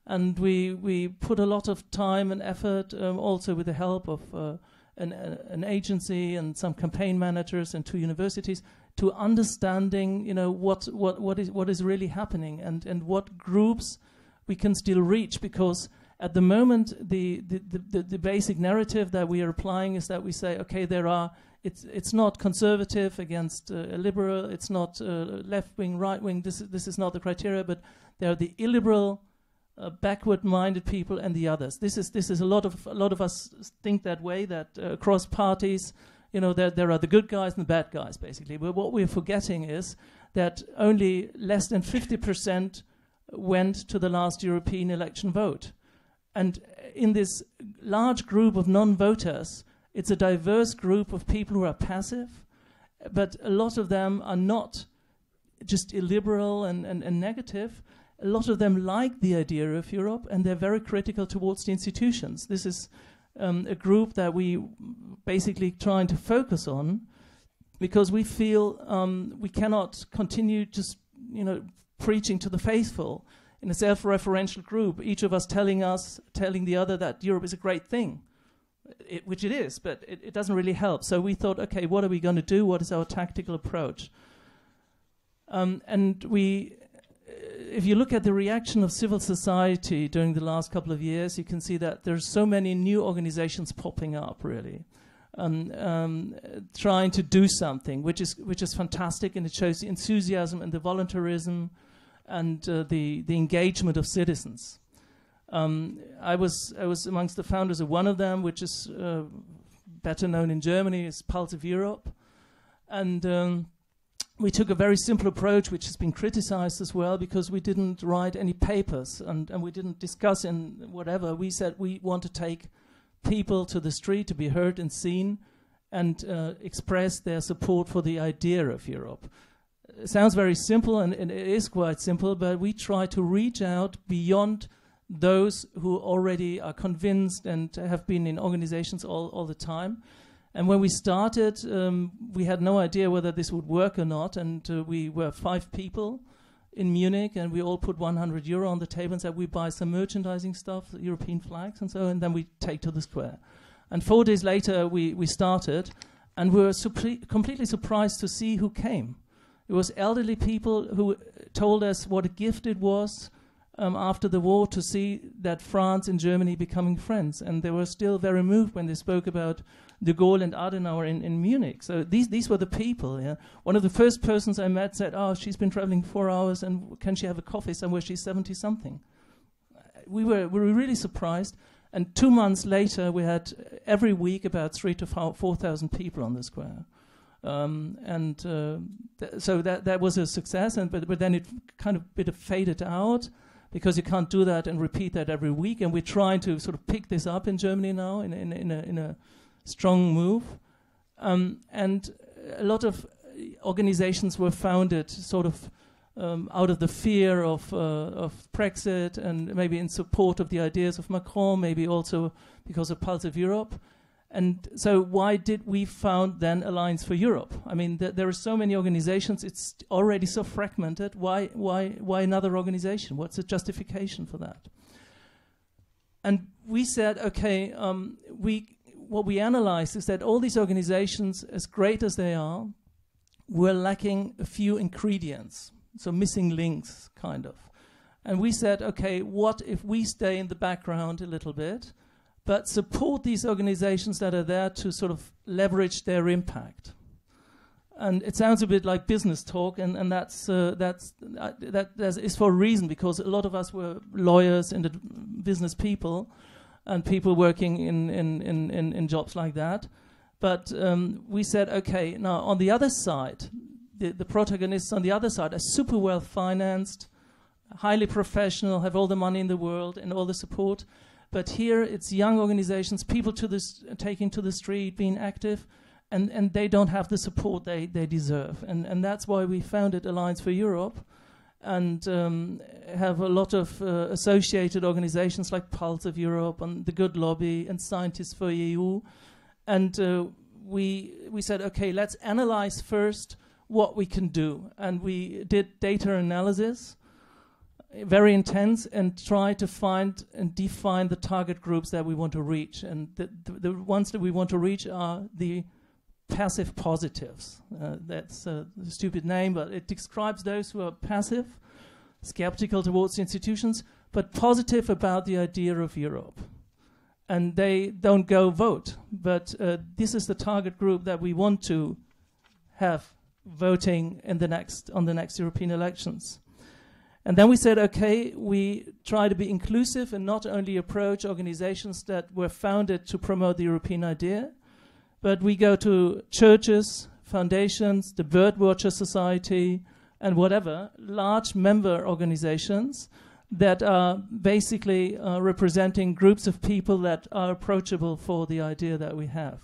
[SPEAKER 6] And we put a lot of time and effort, also with the help of an agency and some campaign managers and 2 universities, to understanding, what is really happening and what groups we can still reach. Because at the moment, the basic narrative that we are applying is that we say, okay, it's not conservative against liberal, it's not left-wing, right-wing. This is not the criteria, but there are the illiberal, backward-minded people and the others. This is a lot of us think that way, that across parties, there are the good guys and the bad guys, basically. But what we're forgetting is that only less than 50% went to the last European election vote. And in this large group of non-voters, it's a diverse group of people who are passive, but a lot of them are not just illiberal and negative. A lot of them like the idea of Europe, and they're very critical towards the institutions. This is a group that we basically trying to focus on, because we feel we cannot continue just preaching to the faithful in a self-referential group, each of us telling the other that Europe is a great thing, which it is, but it doesn't really help. So we thought, okay, what are we going to do? What is our tactical approach? And if you look at the reaction of civil society during the last couple of years, you can see that there's so many new organizations popping up, really, trying to do something, which is fantastic, and it shows the enthusiasm and the voluntarism and the engagement of citizens. I was amongst the founders of one of them, which is better known in Germany as Pulse of Europe, and we took a very simple approach, which has been criticized as well, because we didn't write any papers and we didn't discuss in whatever. We said we want to take people to the street to be heard and seen and express their support for the idea of Europe. It sounds very simple, and it is quite simple, but we try to reach out beyond those who already are convinced and have been in organizations all the time. And when we started, we had no idea whether this would work or not, and we were 5 people in Munich, and we all put €100 on the table and said we buy some merchandising stuff, European flags and so, and then we take to the square. And 4 days later we started, and we were completely surprised to see who came. It was elderly people who told us what a gift it was after the war to see that France and Germany becoming friends, and they were still very moved when they spoke about de Gaulle and Adenauer in Munich. So these were the people. Yeah? One of the first persons I met said, "Oh, she's been traveling 4 hours, and can she have a coffee somewhere? She's 70-something." We were really surprised. And 2 months later, we had every week about 3,000 to 4,000 people on the square. So that was a success. But then it kind of faded out. because you can't do that and repeat that every week. And we're trying to sort of pick this up in Germany now in a strong move. And a lot of organizations were founded sort of out of the fear of Brexit, and maybe in support of the ideas of Macron, maybe also because of Pulse of Europe. And so why did we found then Alliance for Europe? I mean, there are so many organizations, it's already so fragmented. Why another organization? What's the justification for that? And we said, okay, what we analyzed is that all these organizations, as great as they are, were lacking a few ingredients. So missing links, kind of. And we said, okay, what if we stay in the background a little bit, but support these organizations that are there to sort of leverage their impact? And it sounds a bit like business talk, and that is for a reason, because a lot of us were lawyers and business people, and people working in jobs like that. But we said, okay, now on the other side, the protagonists on the other side are super well financed, highly professional, have all the money in the world and all the support. But here it's young organizations, people taking to the street, being active, and they don't have the support they deserve. And that's why we founded Alliance for Europe, and have a lot of associated organizations like Pulse of Europe and the Good Lobby and Scientists for EU. And we said, okay, let's analyze first what we can do. And we did data analysis, very intense, and try to find and define the target groups that we want to reach. And the ones that we want to reach are the passive positives. That's a stupid name, but it describes those who are passive, skeptical towards the institutions, but positive about the idea of Europe. And they don't go vote, but this is the target group that we want to have voting on the next European elections. And then we said, okay, we try to be inclusive and not only approach organizations that were founded to promote the European idea, but we go to churches, foundations, the Birdwatcher Society, and whatever, large member organizations that are basically representing groups of people that are approachable for the idea that we have.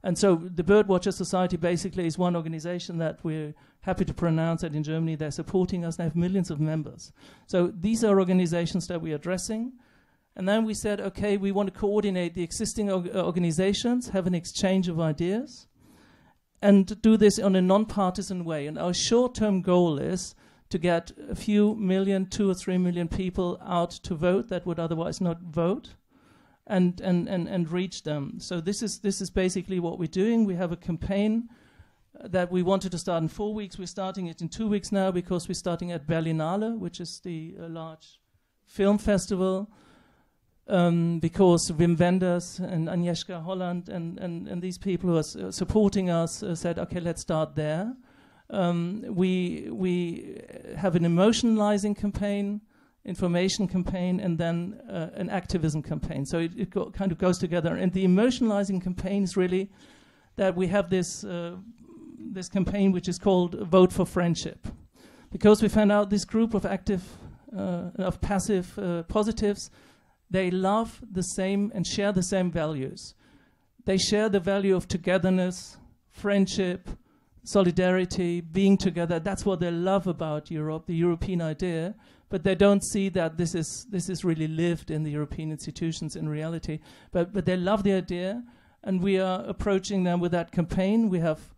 [SPEAKER 6] And so the Birdwatcher Society basically is one organization that we're happy to pronounce that in Germany they're supporting us. They have millions of members. So these are organizations that we're addressing. And then we said, okay, we want to coordinate the existing organizations, have an exchange of ideas, and do this on a non-partisan way. And our short-term goal is to get a few million, 2 or 3 million people out to vote that would otherwise not vote, and reach them. So this is basically what we're doing. We have a campaign that we wanted to start in 4 weeks. We're starting it in 2 weeks now because we're starting at Berlinale, which is the large film festival, because Wim Wenders and Agnieszka Holland and these people who are supporting us said, okay, let's start there. We have an emotionalizing campaign, information campaign, and then an activism campaign. So it kind of goes together. And the emotionalizing campaign is really that we have this campaign which is called Vote for Friendship, because we found out this group of passive positives, they love the same and share the same values. They share the value of togetherness, friendship, solidarity, being together. That's what they love about Europe, the European idea. But they don't see that this is really lived in the European institutions in reality. But they love the idea, and we are approaching them with that campaign. We have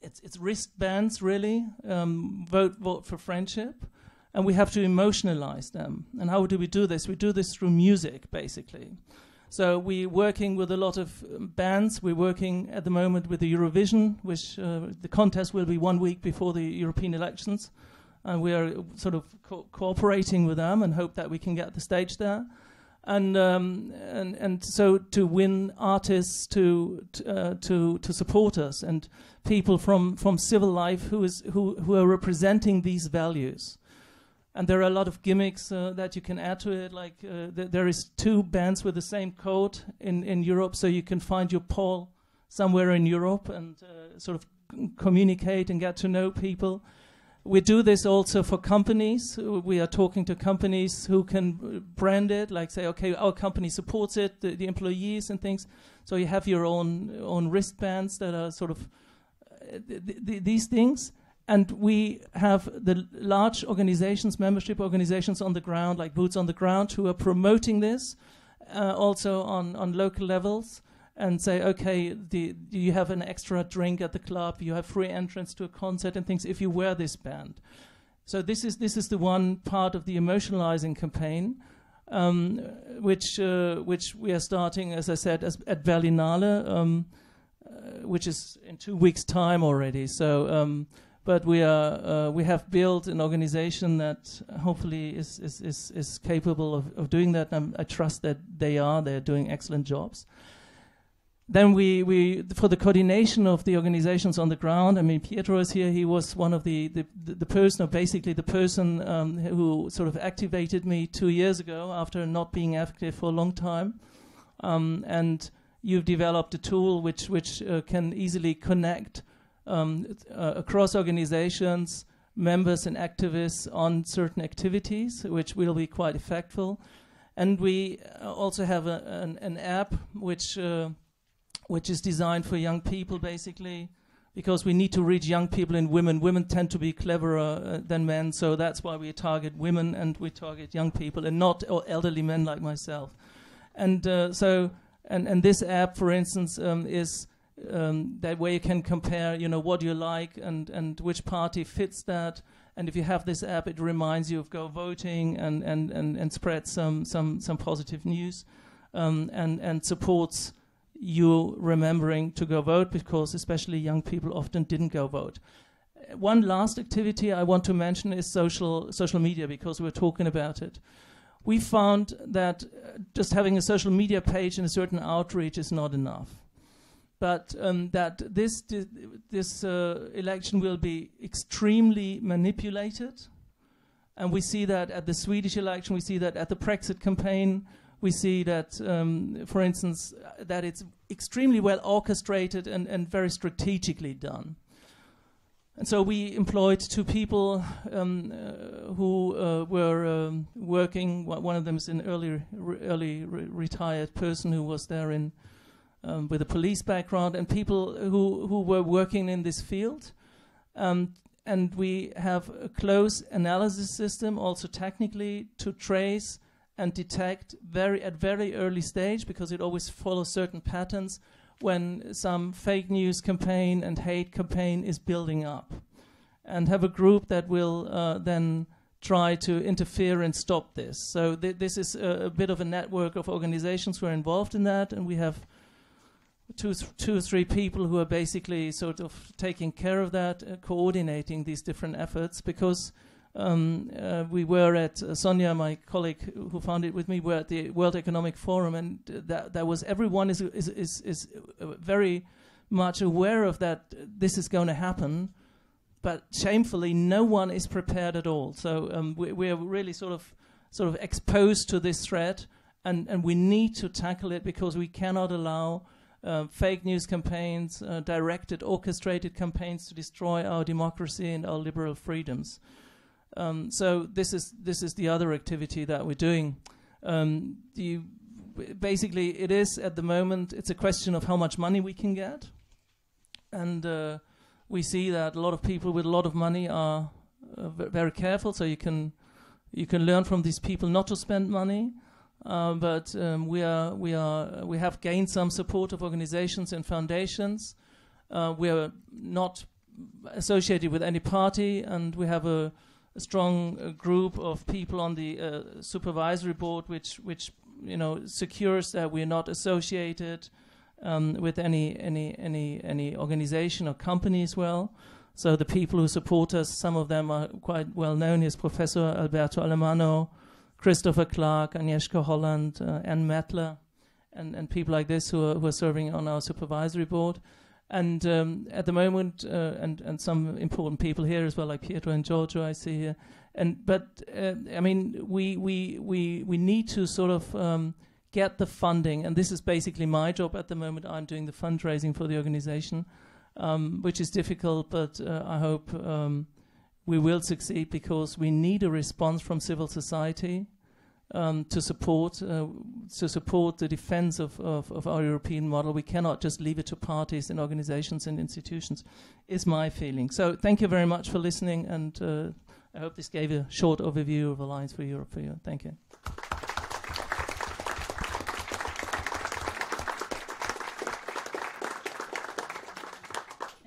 [SPEAKER 6] it's wristbands really, vote for friendship, and we have to emotionalize them. And how do we do this? We do this through music, basically. So we're working with a lot of bands. We're working at the moment with the Eurovision, which the contest will be 1 week before the European elections. And we are sort of cooperating with them and hope that we can get the stage there. And so to win artists to support us, and people from civil life who are representing these values. And there are a lot of gimmicks that you can add to it, like there is 2 bands with the same code in Europe, so you can find your Paul somewhere in Europe and sort of communicate and get to know people. We do this also for companies. We are talking to companies who can brand it, like say, okay, our company supports it, the employees and things. So you have your own wristbands that are sort of these things. And we have the large organizations, membership organizations on the ground, like Boots on the Ground, who are promoting this also on local levels, and say, okay, do you have an extra drink at the club? You have free entrance to a concert and things if you wear this band. So this is the one part of the emotionalizing campaign, which we are starting, as I said, at Berlinale, which is in 2 weeks' time already. So, but we have built an organization that hopefully is capable of doing that. I trust that they're doing excellent jobs. Then we for the coordination of the organizations on the ground, I mean, Pietro is here. He was one of the person, or basically the person who sort of activated me 2 years ago after not being active for a long time. And you've developed a tool which can easily connect across organizations, members and activists on certain activities, which will be quite effective. And we also have an app which is designed for young people, basically, because we need to reach young people and women. Women tend to be cleverer than men, so that's why we target women and we target young people and not elderly men like myself. And and this app, for instance, is that way you can compare, what you like and which party fits that. And if you have this app, it reminds you of go voting and spread some positive news and supports you remembering to go vote, because especially young people often didn't go vote. One last activity I want to mention is social media, because we're talking about it. We found that just having a social media page and a certain outreach is not enough, but that this election will be extremely manipulated, and we see that at the Swedish election, we see that at the Brexit campaign. We see that, for instance, that it's extremely well orchestrated and very strategically done. And so we employed 2 people who were working. One of them is an early retired person who was there with a police background, and people who were working in this field. And we have a close analysis system, also technically, to trace and detect at very early stage, because it always follows certain patterns, when some fake news campaign and hate campaign is building up, and have a group that will then try to interfere and stop this. So this is a bit of a network of organizations who are involved in that, and we have two or three people who are basically sort of taking care of that, coordinating these different efforts, because we were at Sonia, my colleague who founded it with me, were at the World Economic Forum, and that was everyone is very much aware of that this is going to happen, but shamefully no one is prepared at all. So we are really sort of exposed to this threat, and we need to tackle it, because we cannot allow fake news campaigns, directed, orchestrated campaigns to destroy our democracy and our liberal freedoms. So this is the other activity that we're doing. Basically, it is at the moment, it's a question of how much money we can get, and we see that a lot of people with a lot of money are very careful. So you can learn from these people not to spend money, but we have gained some support of organizations and foundations. We are not associated with any party, and we have a strong group of people on the supervisory board, which secures that we are not associated with any organization or company as well. So the people who support us, some of them are quite well known. Here's Professor Alberto Alemano, Christopher Clark, Agnieszka Holland, Ann Mettler, and people like this who are serving on our supervisory board. And at the moment, and some important people here as well, like Pietro and Giorgio, I see here. But I mean, we need to sort of get the funding, and this is basically my job at the moment. I'm doing the fundraising for the organization, which is difficult, but I hope we will succeed because we need a response from civil society to support the defense of our European model. We cannot just leave it to parties and organizations and institutions, is my feeling. So thank you very much for listening, and I hope this gave a short overview of Alliance for Europe for you. Thank you.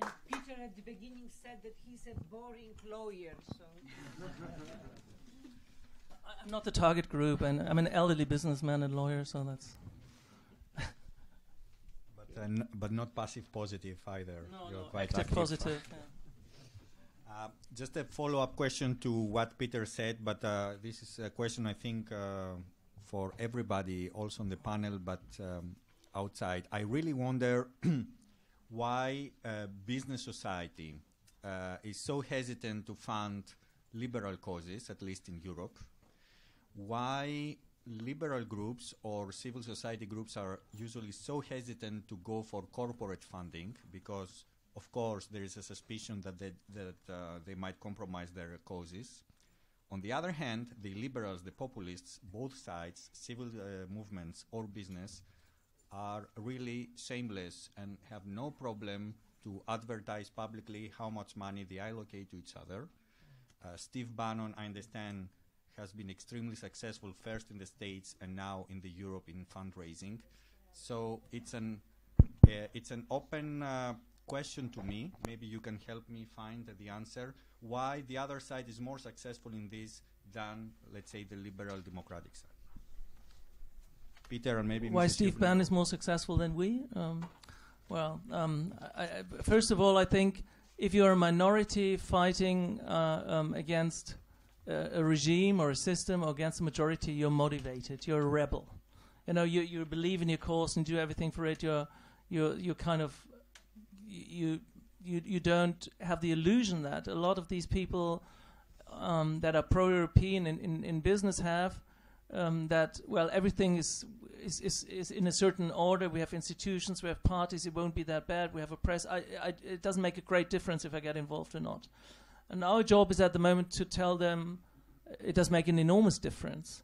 [SPEAKER 7] And Peter at the beginning said that he's a boring lawyer, so...
[SPEAKER 6] I'm not the target group, and I'm an elderly businessman and lawyer, so that's...
[SPEAKER 5] But not passive positive either.
[SPEAKER 6] No,
[SPEAKER 5] You're
[SPEAKER 6] no,
[SPEAKER 5] quite
[SPEAKER 6] active
[SPEAKER 5] active.
[SPEAKER 6] positive. Yeah.
[SPEAKER 5] Just a follow-up question to what Peter said, but this is a question I think for everybody, also on the panel, but outside. I really wonder why business society is so hesitant to fund liberal causes, at least in Europe. Why liberal groups or civil society groups are usually so hesitant to go for corporate funding, because of course there is a suspicion that they might compromise their causes. On the other hand, the liberals, the populists, both sides, civil movements or business, are really shameless and have no problem to advertise publicly how much money they allocate to each other. Steve Bannon, I understand, has been extremely successful first in the States and now in the Europe in fundraising. So it's an open question to me. Maybe you can help me find the answer. Why the other side is more successful in this than, let's say, the liberal democratic side? Peter, and maybe
[SPEAKER 6] why
[SPEAKER 5] Mrs.
[SPEAKER 6] Steve Bannon is more successful than we? First of all, I think if you're a minority fighting against a regime or a system or against a majority, you're motivated. You're a rebel. You know, you believe in your cause and do everything for it. You kind of you don't have the illusion that a lot of these people that are pro-European in business have that, well, everything is in a certain order. We have institutions, we have parties. It won't be that bad. We have a press. It doesn't make a great difference if I get involved or not. And our job is at the moment to tell them it does make an enormous difference,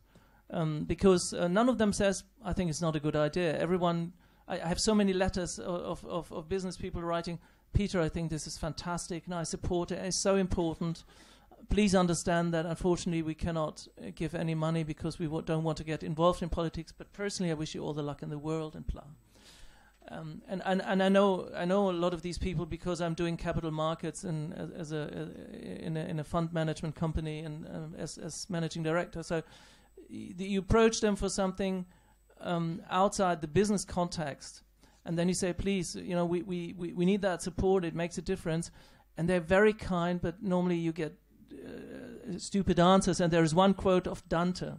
[SPEAKER 6] because none of them says, I think it's not a good idea. Everyone, I have so many letters of business people writing, Peter, I think this is fantastic. No, I support it. It's so important. Please understand that, unfortunately, we cannot give any money because we don't want to get involved in politics. But personally, I wish you all the luck in the world, and blah. And I know a lot of these people because I'm doing capital markets in a fund management company and as managing director. So you approach them for something outside the business context, and then you say, please, you know, we need that support. It makes a difference, and they're very kind. But normally you get stupid answers. And there is one quote of Dante,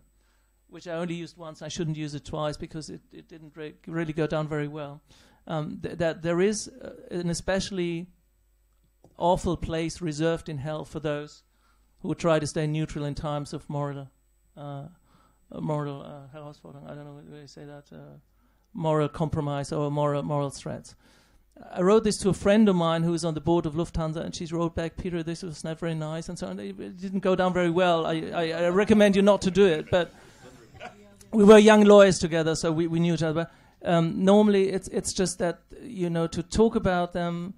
[SPEAKER 6] which I only used once. I shouldn't use it twice because it didn't really go down very well. That there is an especially awful place reserved in hell for those who try to stay neutral in times of moral herausforderung. I don't know where you say that. Moral compromise or moral threats. I wrote this to a friend of mine who is on the board of Lufthansa, and she wrote back, Peter, this was not very nice, and so on. It didn't go down very well. I recommend you not to do it, but we were young lawyers together, so we knew each other. Normally, it's just that, you know, to talk about them,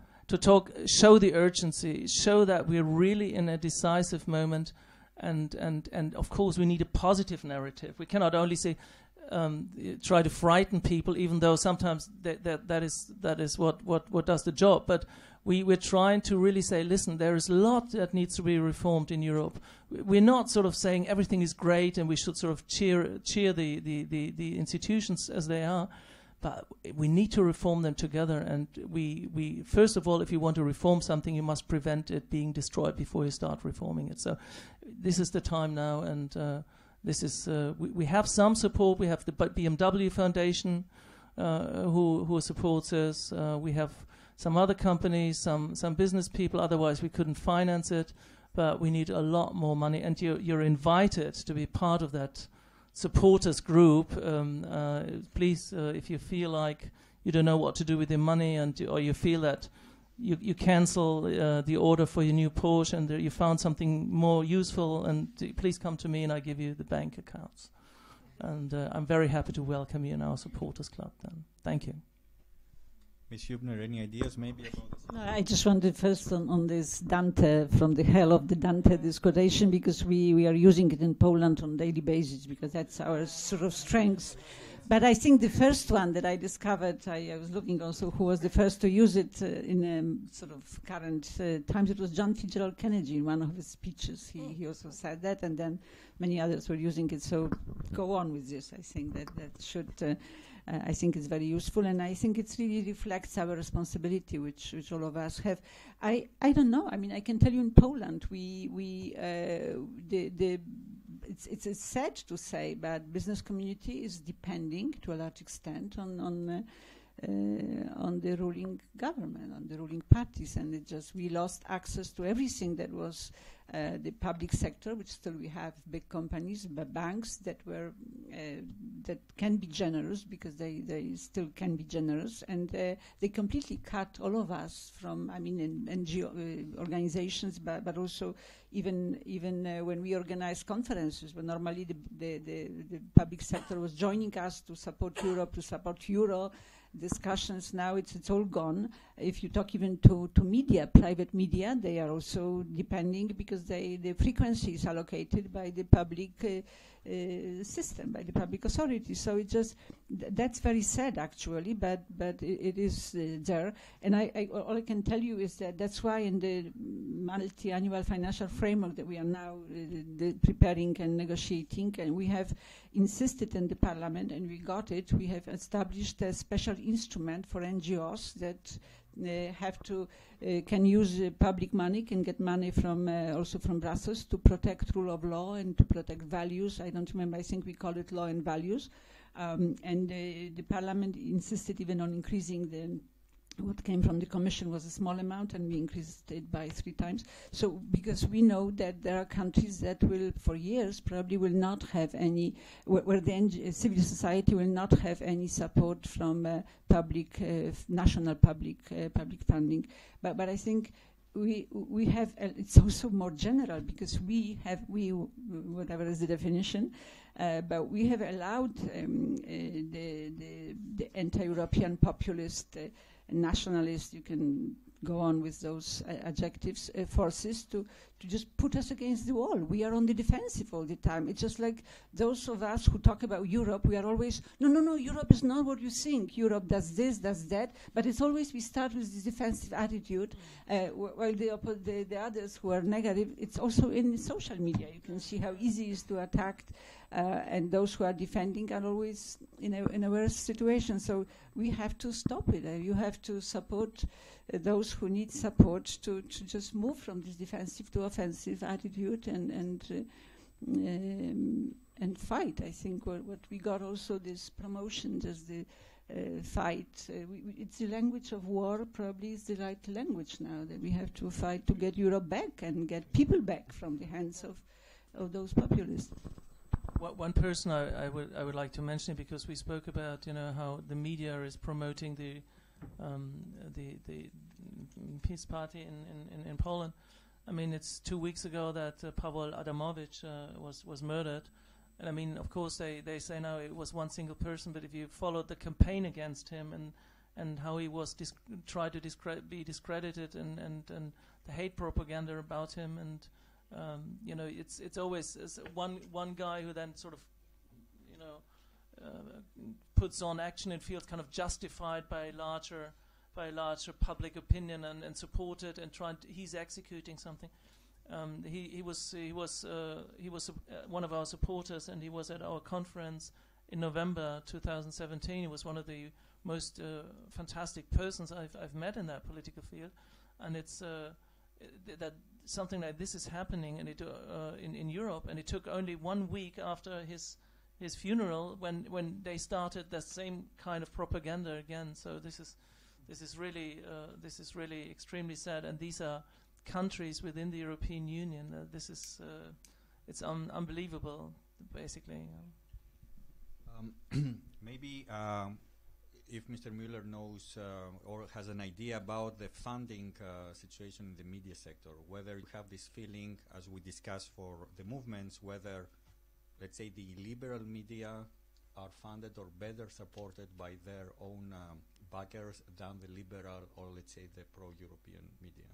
[SPEAKER 6] show the urgency, show that we're really in a decisive moment, and of course we need a positive narrative. We cannot only say try to frighten people, even though sometimes that is what does the job. But we're trying to really say, listen, there is a lot that needs to be reformed in Europe. We're not sort of saying everything is great and we should sort of cheer the institutions as they are, but we need to reform them together. And we first of all, if you want to reform something, you must prevent it being destroyed before you start reforming it. So this is the time now, and this is we have some support. We have the BMW Foundation who supports us. We have some other companies, some business people. Otherwise, we couldn't finance it. But we need a lot more money, and you're invited to be part of that supporters group. Please, if you feel like you don't know what to do with your money, or you feel that you cancel the order for your new Porsche, and you found something more useful, and please come to me and I give you the bank accounts. And I'm very happy to welcome you in our supporters club then. Thank you.
[SPEAKER 5] Ms. Huebner, any ideas maybe about this?
[SPEAKER 8] No, I just wanted first on this Dante, from the hell of the Dante, this quotation, because we are using it in Poland on a daily basis, because that's our sort of strength. But I think the first one that I discovered, I was looking also who was the first to use it in sort of current times. It was John Fitzgerald Kennedy in one of his speeches. He also said that, and then many others were using it. So go on with this. I think that should... I think it's very useful, and I think it really reflects our responsibility, which all of us have. I don't know. I mean, I can tell you in Poland, it's sad to say, but business community is depending to a large extent on the ruling government, on the ruling parties, and we lost access to everything that was the public sector, which still we have big companies, but banks that were that can be generous, because they still can be generous, and they completely cut all of us from, I mean, in NGO organizations, but also even when we organize conferences, when normally the public sector was joining us to support Europe, to support Euro discussions. Now it's all gone. If you talk even to media, private media, they are also depending, because the frequency is allocated by the public system, by the public authority. So it just that's very sad actually, but it is there. And all I can tell you is that's why in the multi-annual financial framework that we are now preparing and negotiating, and we have insisted in the parliament, and we got it, we have established a special instrument for NGOs that can use public money, can get money from also from Brussels to protect rule of law and to protect values. I don't remember, I think we call it law and values. And the parliament insisted even on increasing what came from the Commission was a small amount, and we increased it by 3 times. So, because we know that there are countries that will, for years, probably will not have any, where the civil society will not have any support from public, national public funding. But I think we have, it's also more general, because we whatever is the definition, but we have allowed the anti-European populist nationalist, you can go on with those adjectives, forces to just put us against the wall. We are on the defensive all the time. It's just like those of us who talk about Europe, we are always, no, Europe is not what you think. Europe does this, does that, but it's always we start with this defensive attitude, while the others who are negative, it's also in the social media. You can see how easy it is to attack, and those who are defending are always in a worse situation. So we have to stop it. You have to support those who need support to just move from this defensive to offensive attitude and fight. I think what we got also, this promotion, just the fight. It's the language of war, probably is the right language now, that we have to fight to get Europe back and get people back from the hands of those populists.
[SPEAKER 6] One person I would like to mention, because we spoke about how the media is promoting the peace party in Poland. I mean, it's 2 weeks ago that Paweł Adamowicz was murdered, and I mean, of course, they say now it was one single person, but if you followed the campaign against him and how he was tried to be discredited and the hate propaganda about him, and it's always one guy who then sort of puts on action and feels kind of justified by larger public opinion and supported and he's executing something. He was one of our supporters, and he was at our conference in November 2017. He was one of the most fantastic persons I've met in that political field, and it's that something like this is happening, and in Europe, and it took only 1 week after his funeral when they started the same kind of propaganda again. So this is really extremely sad, and these are countries within the European Union. It's unbelievable, basically.
[SPEAKER 5] Maybe if Mr. Müller knows or has an idea about the funding situation in the media sector, whether you have this feeling, as we discussed for the movements, whether, let's say, the liberal media are funded or better supported by their own backers than the liberal or, let's say, the pro-European media.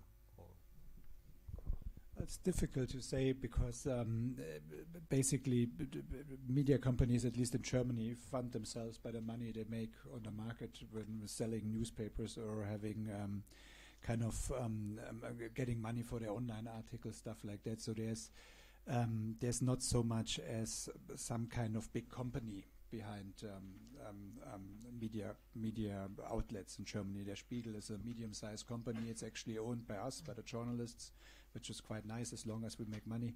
[SPEAKER 2] It's difficult to say because basically media companies, at least in Germany, fund themselves by the money they make on the market when selling newspapers or having getting money for their online articles, stuff like that. So there's not so much as some kind of big company behind media outlets in Germany. Der Spiegel is a medium-sized company. It's actually owned by us, by the journalists, which is quite nice as long as we make money.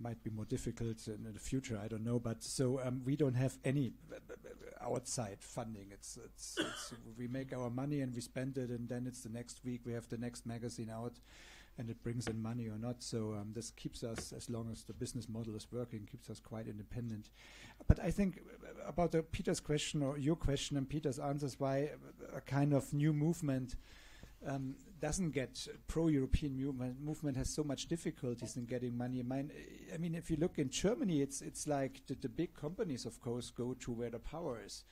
[SPEAKER 2] Might be more difficult in the future, I don't know. But so we don't have any outside funding. It's we make our money and we spend it, and then it's the next week we have the next magazine out, and it brings in money or not. So this keeps us, as long as the business model is working, keeps us quite independent. But I think about Peter's question or your question and Peter's answers, why a kind of new movement doesn't get pro-European movement has so much difficulties in getting money. I mean, if you look in Germany, it's like the big companies, of course, go to where the power is.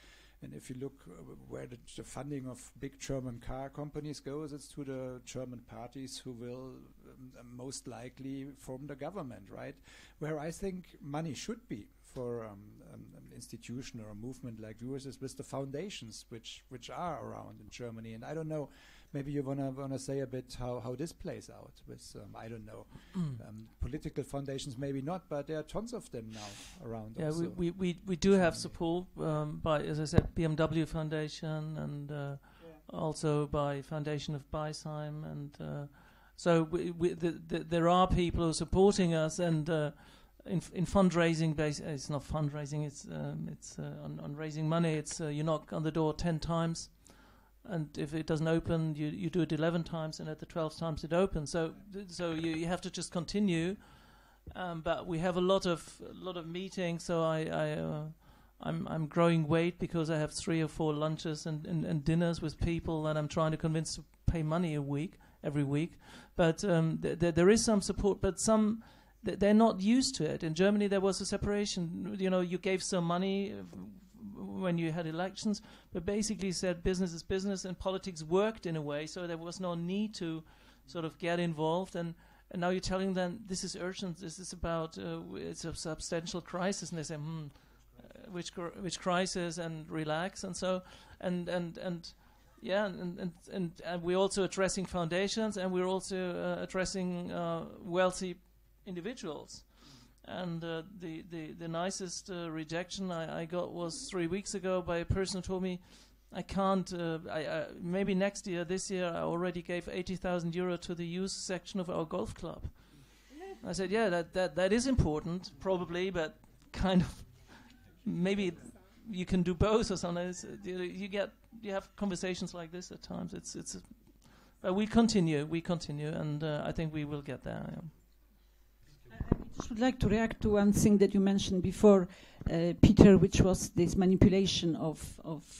[SPEAKER 2] And if you look where the funding of big German car companies goes, it's to the German parties who will most likely form the government, right? Where I think money should be for an institution or a movement like yours is with the foundations which are around in Germany. And I don't know, maybe you wanna say a bit how this plays out with I don't know, political foundations maybe not, but there are tons of them now around.
[SPEAKER 6] Yeah,
[SPEAKER 2] also.
[SPEAKER 6] we do have support by, as I said, BMW Foundation and also by Foundation of Beisheim, and so there are people who are supporting us, and in fundraising base, it's not fundraising, it's on raising money. It's you knock on the door 10 times. And if it doesn't open, you do it 11 times, and at the 12th times it opens. So you have to just continue. But we have a lot of meetings. So I'm growing weight because I have 3 or 4 lunches and dinners with people that I'm trying to convince to pay money every week. But there is some support, but some they're not used to it. In Germany, there was a separation. You know, you gave some money when you had elections, but basically said business is business, and politics worked in a way, so there was no need to sort of get involved. And now you're telling them this is urgent, this is about it's a substantial crisis, and they say, which crisis, and relax, and so and we're also addressing foundations, and we're also addressing wealthy individuals. And the nicest rejection I got was 3 weeks ago by a person who told me, I can't, maybe next year, this year, I already gave 80,000 euro to the youth section of our golf club. I said, yeah, that is important, probably, but kind of, maybe you can do both or something. You have conversations like this at times. But we continue, and I think we will get there. Yeah.
[SPEAKER 8] I just would like to react to one thing that you mentioned before, Peter, which was this manipulation of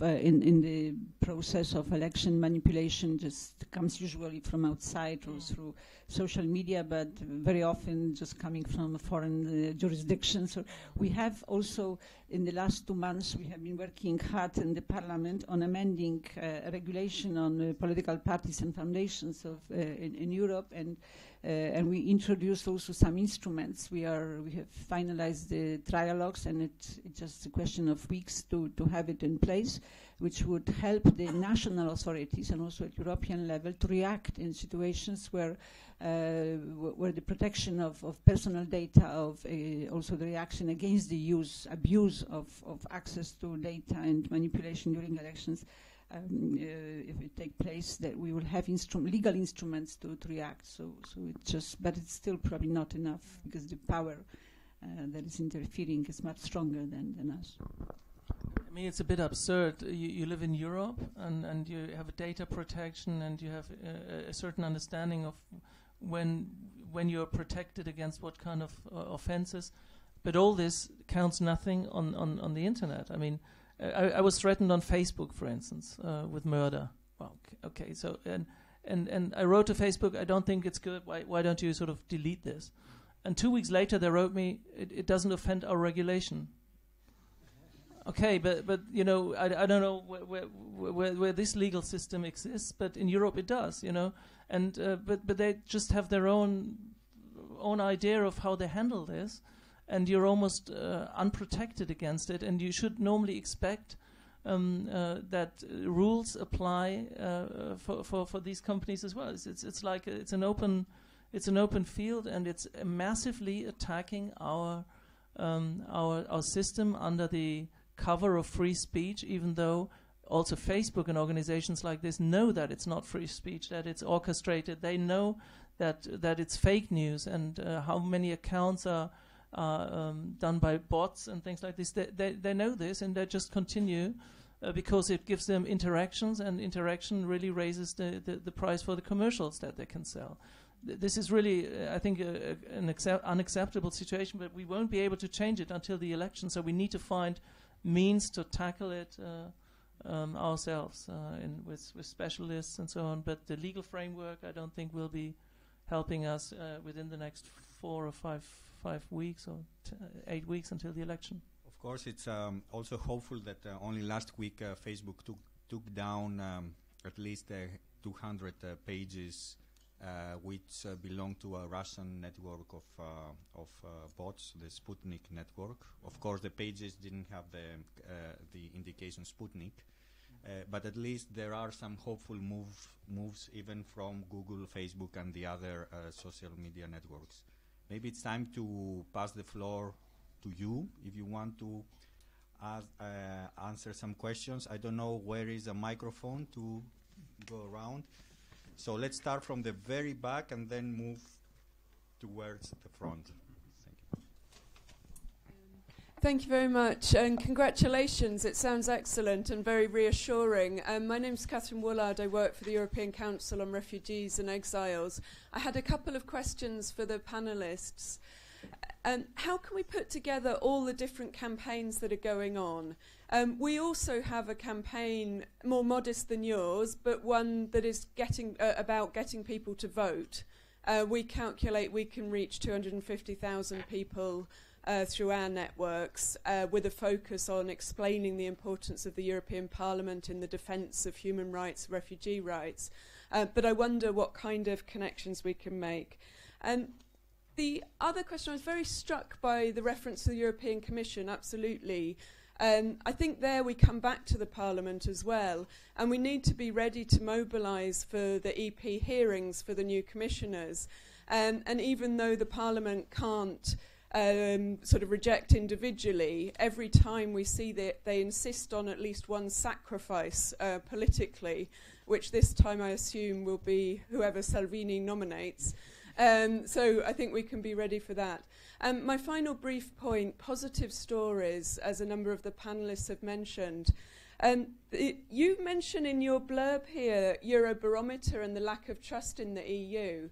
[SPEAKER 8] in the process of election manipulation. Just comes usually from outside or through social media, but very often just coming from a foreign jurisdiction. So we have also, in the last 2 months, we have been working hard in the Parliament on amending a regulation on political parties and foundations in Europe, and we introduced also some instruments. We have finalized the trialogues, and it's just a question of weeks to have it in place, which would help the national authorities and also at European level to react in situations where the protection of personal data, also the reaction against the abuse of access to data and manipulation during elections. If it take place, that we will have legal instruments to react. So but it's still probably not enough, because the power that is interfering is much stronger than us.
[SPEAKER 6] I mean, it's a bit absurd. You live in Europe, and you have a data protection, and you have a certain understanding of when you're protected against what kind of offenses, but all this counts nothing on the internet. I mean, I was threatened on Facebook, for instance, with murder. Well, okay, so and I wrote to Facebook, I don't think it's good. Why don't you sort of delete this? And 2 weeks later, they wrote me, it doesn't offend our regulation. Okay, but you know, I don't know where this legal system exists, but in Europe it does, you know. And but they just have their own idea of how they handle this, and you're almost unprotected against it. And you should normally expect that rules apply for these companies as well. It's like it's an open field, and it's massively attacking our system under the cover of free speech, even though also Facebook and organizations like this know that it's not free speech, that it's orchestrated. They know that it's fake news, and how many accounts are done by bots and things like this. They know this, and they just continue because it gives them interactions, and interaction really raises the price for the commercials that they can sell. This is really, I think, an unacceptable situation, but we won't be able to change it until the election, so we need to find means to tackle it ourselves with specialists and so on. But the legal framework, I don't think, will be helping us within the next 4 or 5 weeks or 8 weeks until the election.
[SPEAKER 5] Of course, it's also hopeful that only last week Facebook took down at least 200 pages which belong to a Russian network of bots, the Sputnik network. Of course, the pages didn't have the indication Sputnik, but at least there are some hopeful moves even from Google, Facebook, and the other social media networks. Maybe it's time to pass the floor to you if you want to answer some questions. I don't know where is a microphone to go around. So let's start from the very back and then move towards the front. Thank you.
[SPEAKER 9] Thank you very much, and congratulations. It sounds excellent and very reassuring. My name's Catherine Willard. I work for the European Council on Refugees and Exiles. I had a couple of questions for the panelists. How can we put together all the different campaigns that are going on? We also have a campaign more modest than yours, but one that is about getting people to vote. We calculate we can reach 250,000 people through our networks, with a focus on explaining the importance of the European Parliament in the defence of human rights, refugee rights. But I wonder what kind of connections we can make. The other question, I was very struck by the reference to the European Commission, absolutely. I think there we come back to the Parliament as well, and we need to be ready to mobilise for the EP hearings for the new commissioners. And even though the Parliament can't sort of reject individually, every time we see that they insist on at least one sacrifice politically, which this time I assume will be whoever Salvini nominates. So I think we can be ready for that. My final brief point, positive stories, as a number of the panelists have mentioned. You mention in your blurb here Eurobarometer and the lack of trust in the EU.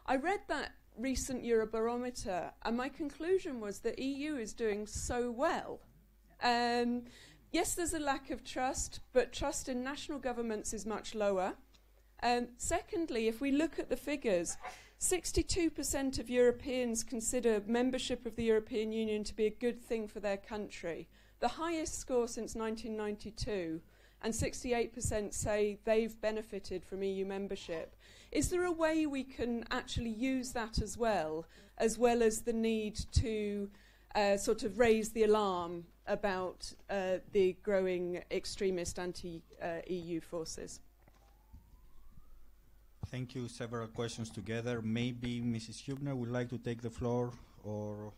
[SPEAKER 9] I read that recent Eurobarometer, and my conclusion was the EU is doing so well. Yes, there's a lack of trust, but trust in national governments is much lower. Secondly, if we look at the figures, 62% of Europeans consider membership of the European Union to be a good thing for their country, the highest score since 1992, and 68% say they've benefited from EU membership. Is there a way we can actually use that as well as the need to sort of raise the alarm about the growing extremist anti-EU forces?
[SPEAKER 5] Thank you. Several questions together. Maybe Mrs. Huebner would like to take the floor, or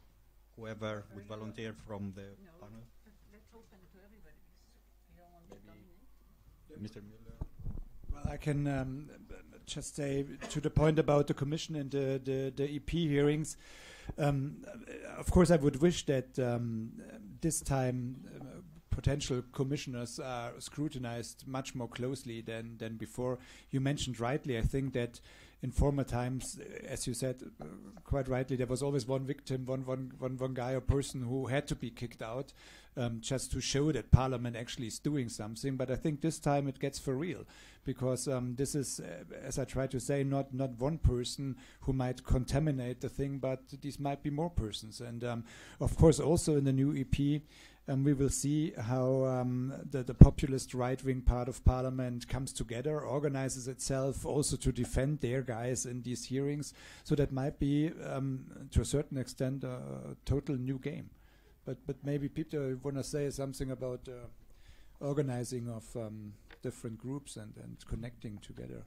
[SPEAKER 5] whoever would volunteer from the panel.
[SPEAKER 7] Let's open to everybody. You don't want to dominate?
[SPEAKER 5] Mr. Müller.
[SPEAKER 2] Well, I can just say to the point about the Commission and the EP hearings. Of course, I would wish that this time potential commissioners are scrutinized much more closely than before. You mentioned rightly, I think that in former times, as you said quite rightly, there was always one victim, one guy or person who had to be kicked out. just to show that Parliament actually is doing something. But I think this time it gets for real, because this is, as I try to say, not one person who might contaminate the thing, but these might be more persons. And of course, also in the new EP, we will see how the populist right-wing part of Parliament comes together, organizes itself also to defend their guys in these hearings. So that might be, to a certain extent, a total new game. But maybe Peter, you want to say something about organizing of different groups and connecting together?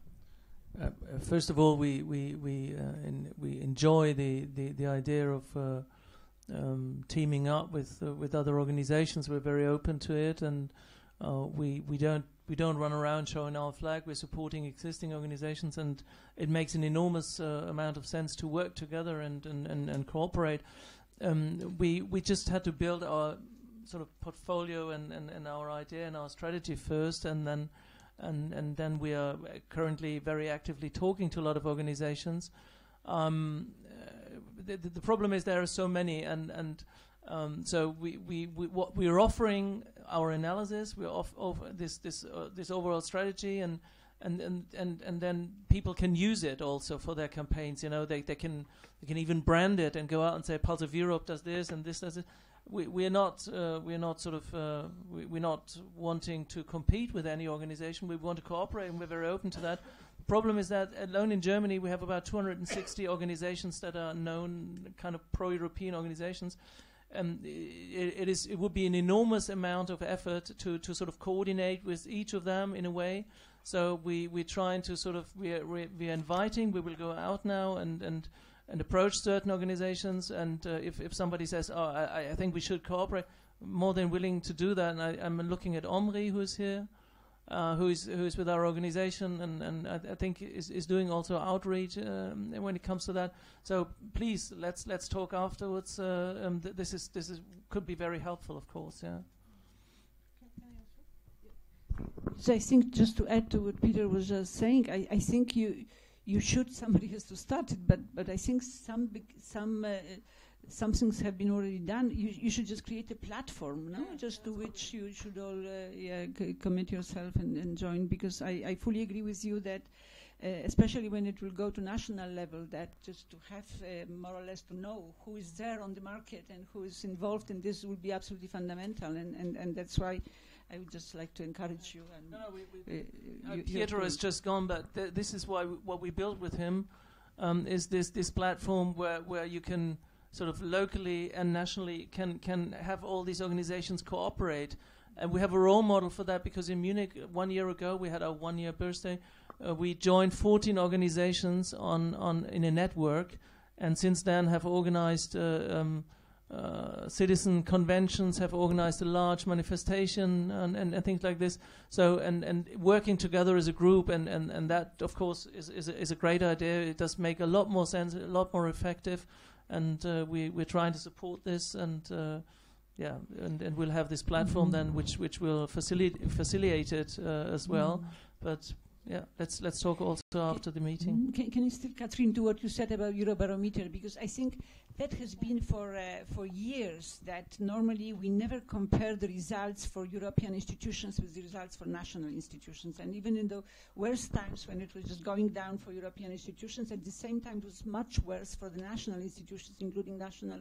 [SPEAKER 6] First of all, we enjoy the idea of teaming up with other organizations. We're very open to it, and we don't run around showing our flag. We're supporting existing organizations, and it makes an enormous amount of sense to work together and cooperate. We just had to build our sort of portfolio and our idea and our strategy first, and then we are currently very actively talking to a lot of organizations. The problem is there are so many, and so what we're offering our analysis. We're off this overall strategy, and then people can use it also for their campaigns. You know, they can even brand it and go out and say Pulse of Europe does this and this does it. We're not wanting to compete with any organization. We want to cooperate, and we're very open to that. The problem is that alone in Germany we have about 260 organizations that are known kind of pro-European organizations. It would be an enormous amount of effort to sort of coordinate with each of them in a way. So we're trying to sort of we're inviting. We will go out now and approach certain organizations, and if somebody says, "Oh, I think we should cooperate," more than willing to do that. And I'm looking at Omri, who is here, who is with our organization, and I think is doing also outreach when it comes to that. So please, let's talk afterwards. This could be very helpful, of course. Yeah.
[SPEAKER 8] So I think, just to add to what Peter was just saying, I think you should, somebody has to start it, but I think some things have been already done. You should just create a platform, no? Just to which you should all commit yourself and join, because I fully agree with you that especially when it will go to national level, that just to have more or less to know who is there on the market and who is involved in this will be absolutely fundamental, and that's why I would just like to encourage you. And
[SPEAKER 6] Pietro has just gone, but this is why what we built with him is this platform where you can sort of locally and nationally can have all these organizations cooperate. And we have a role model for that, because in Munich 1 year ago, we had our 1 year birthday. We joined 14 organizations in a network, and since then have organized citizen conventions, have organized a large manifestation and things like this. So and working together as a group, and that of course is a great idea. It does make a lot more sense, a lot more effective, and we're trying to support this, and and we'll have this platform then which will facilitate it as well. But yeah, let's talk also after the meeting.
[SPEAKER 8] Can you still, Catherine, do what you said about Eurobarometer? Because I think that has been for years that normally we never compare the results for European institutions with the results for national institutions. And even in the worst times when it was just going down for European institutions, at the same time it was much worse for the national institutions, including national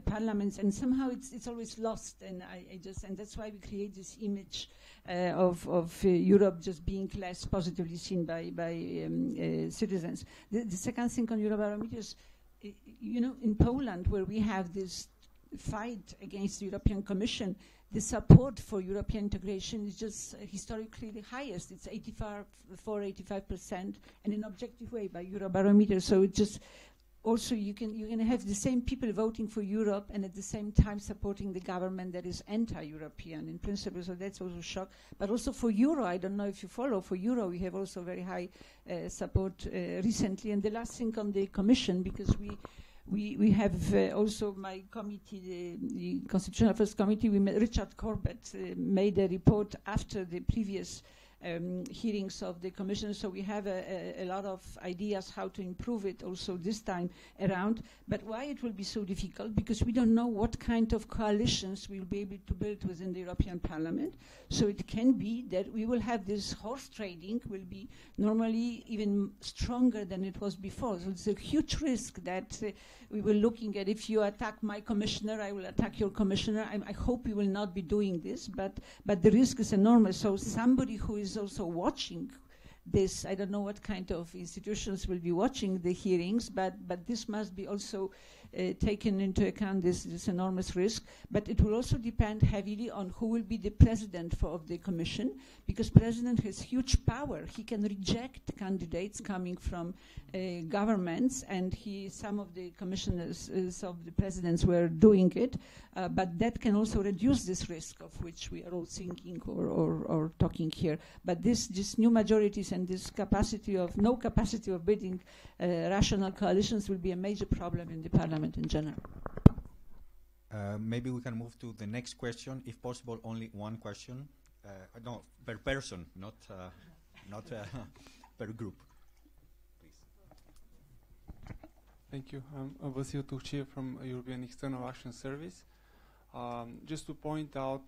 [SPEAKER 8] parliaments, and somehow it's always lost, and and that's why we create this image of Europe just being less positively seen by citizens. The second thing on Eurobarometers, in Poland, where we have this fight against the European Commission, the support for European integration is just historically the highest. It's 85%, and in an objective way by Eurobarometer. So it just also you're going to have the same people voting for Europe and at the same time supporting the government that is anti-European in principle. So that's also a shock. But also for Euro, I don't know if you follow, for Euro we have also very high support recently. And the last thing on the Commission, because we have also my committee, the Constitutional Affairs Committee, Richard Corbett made a report after the previous hearings of the Commission. So we have a lot of ideas how to improve it also this time around. But why it will be so difficult? Because we don't know what kind of coalitions we'll be able to build within the European Parliament. So it can be that we will have this horse trading will be normally even stronger than it was before. So it's a huge risk that we were looking at. If you attack my commissioner, I will attack your commissioner. I hope we will not be doing this, but the risk is enormous. So somebody who is also watching this, I don't know what kind of institutions will be watching the hearings, but this must be also taken into account, this enormous risk. But it will also depend heavily on who will be the president of the Commission, because president has huge power. He can reject candidates coming from governments, and some of the commissioners of the presidents were doing it, but that can also reduce this risk of which we are all thinking or talking here. But this new majorities and this no capacity of building rational coalitions will be a major problem in the Parliament in general.
[SPEAKER 5] Maybe we can move to the next question, if possible. Only one question, no, per person, not per group. Please.
[SPEAKER 10] Thank you. I'm Vasil Turchiev from European External Action Service. Just to point out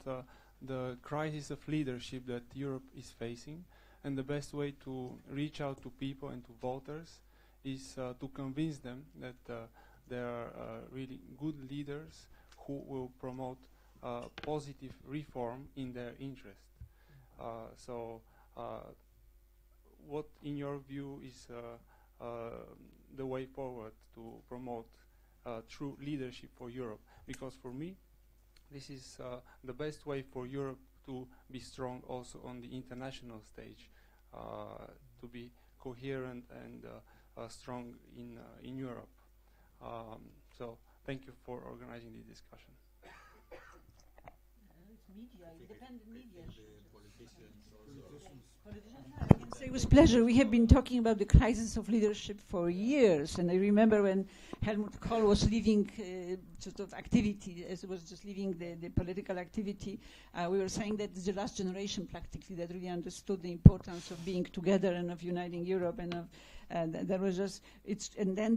[SPEAKER 10] the crisis of leadership that Europe is facing, and the best way to reach out to people and to voters is to convince them that there are really good leaders who will promote positive reform in their interest. So what, in your view, is the way forward to promote true leadership for Europe? Because for me, this is the best way for Europe to be strong also on the international stage, to be coherent and strong in Europe. So thank you for organizing this discussion.
[SPEAKER 8] It's media, independent media. I can say with pleasure. We have been talking about the crisis of leadership for years, and I remember when Helmut Kohl was leaving sort of activity, as was just leaving the political activity, we were saying that it's the last generation practically that really understood the importance of being together and of uniting Europe, and of there was just and then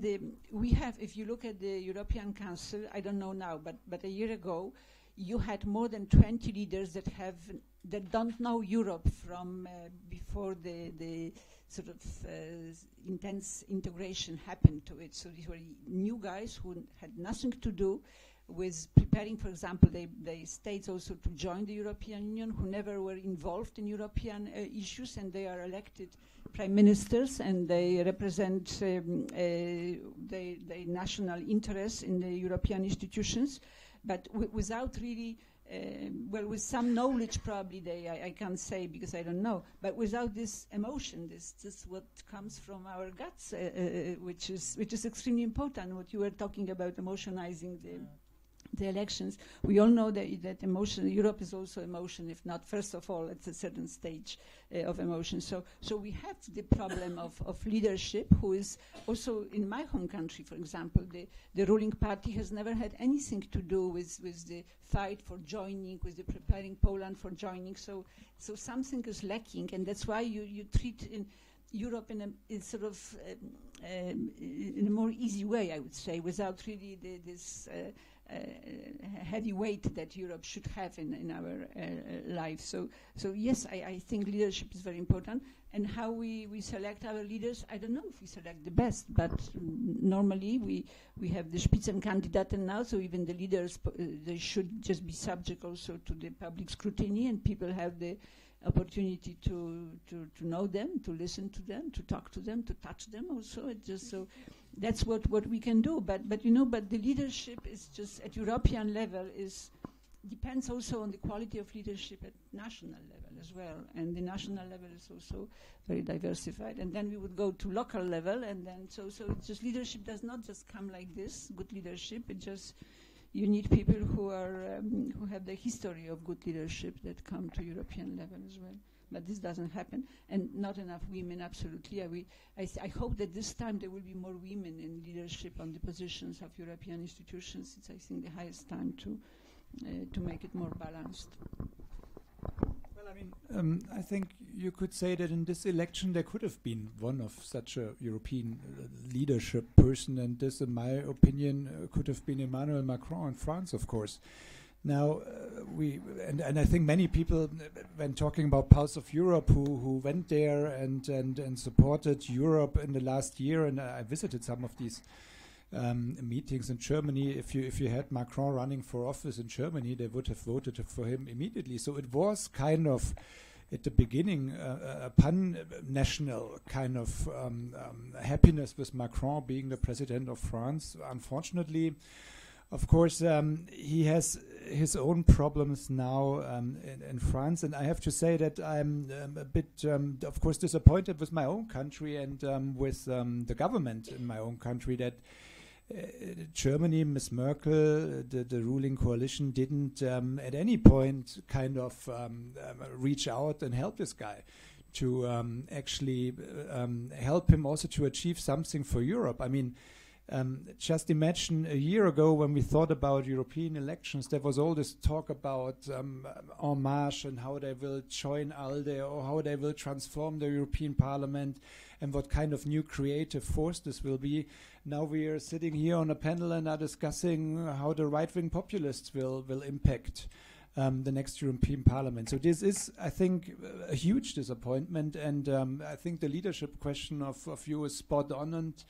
[SPEAKER 8] we have, if you look at the European Council, I don't know now, but a year ago, you had more than 20 leaders that don't know Europe from before the sort of intense integration happened to it. So these were new guys who had nothing to do with preparing, for example, the states also to join the European Union, who never were involved in European issues, and they are elected prime ministers, and they represent the national interests in the European institutions. But without really, with some knowledge probably, I can't say because I don't know, but without this emotion, this what comes from our guts, which is extremely important. What you were talking about, emotionizing the elections. We all know that emotion. Europe is also emotion, if not first of all at a certain stage of emotion. So we have the problem of leadership, who is also in my home country, for example, the ruling party has never had anything to do with the fight for joining, with the preparing Poland for joining. So something is lacking, and that's why you treat in Europe in a more easy way, I would say, without really this heavy weight that Europe should have in our lives. So yes, I think leadership is very important. And how we select our leaders, I don't know if we select the best, but normally we have the Spitzenkandidaten now, so even the leaders, they should just be subject also to the public scrutiny, and people have the opportunity to know them, to listen to them, to talk to them, to touch them also. It just so that's what we can do. But the leadership is just at European level depends also on the quality of leadership at national level as well. And the national level is also very diversified. And then we would go to local level, and then so it's just leadership does not just come like this. Good leadership, it just you need people who have the history of good leadership that come to European level as well. But this doesn't happen, and not enough women, absolutely. I hope that this time there will be more women in leadership on the positions of European institutions. It's, I think, the highest time to make it more balanced.
[SPEAKER 2] Well, Well, I mean, I think you could say that in this election there could have been one of such a European leadership person, and this, in my opinion, could have been Emmanuel Macron in France, of course. Now, and I think many people, when talking about Pulse of Europe, who went there and supported Europe in the last year, and I visited some of these meetings in Germany. If you had Macron running for office in Germany, they would have voted for him immediately. So it was kind of, at the beginning, a pan-national kind of happiness with Macron being the president of France. Unfortunately, of course, he has his own problems now in France, and I have to say that I'm a bit, of course, disappointed with my own country and with the government in my own country that Germany, Ms. Merkel, the ruling coalition didn't at any point kind of reach out and help this guy to actually help him also to achieve something for Europe. I mean, just imagine a year ago when we thought about European elections, there was all this talk about En Marche and how they will join ALDE or how they will transform the European Parliament and what kind of new creative force this will be. Now we are sitting here on a panel and are discussing how the right-wing populists will impact the next European Parliament. So this is, I think, a huge disappointment, and I think the leadership question of you is spot on, and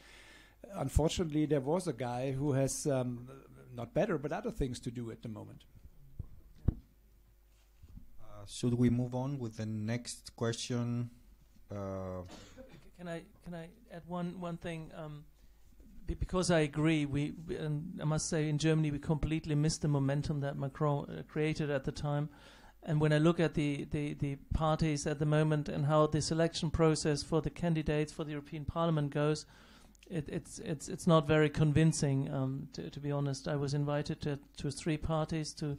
[SPEAKER 2] unfortunately, there was a guy who has not better, but other things to do at the moment.
[SPEAKER 5] Should we move on with the next question?
[SPEAKER 6] Can I add one thing? Because I agree, and I must say in Germany we completely missed the momentum that Macron created at the time. And when I look at the parties at the moment and how the selection process for the candidates for the European Parliament goes, it's not very convincing, to be honest. I was invited to 3 parties to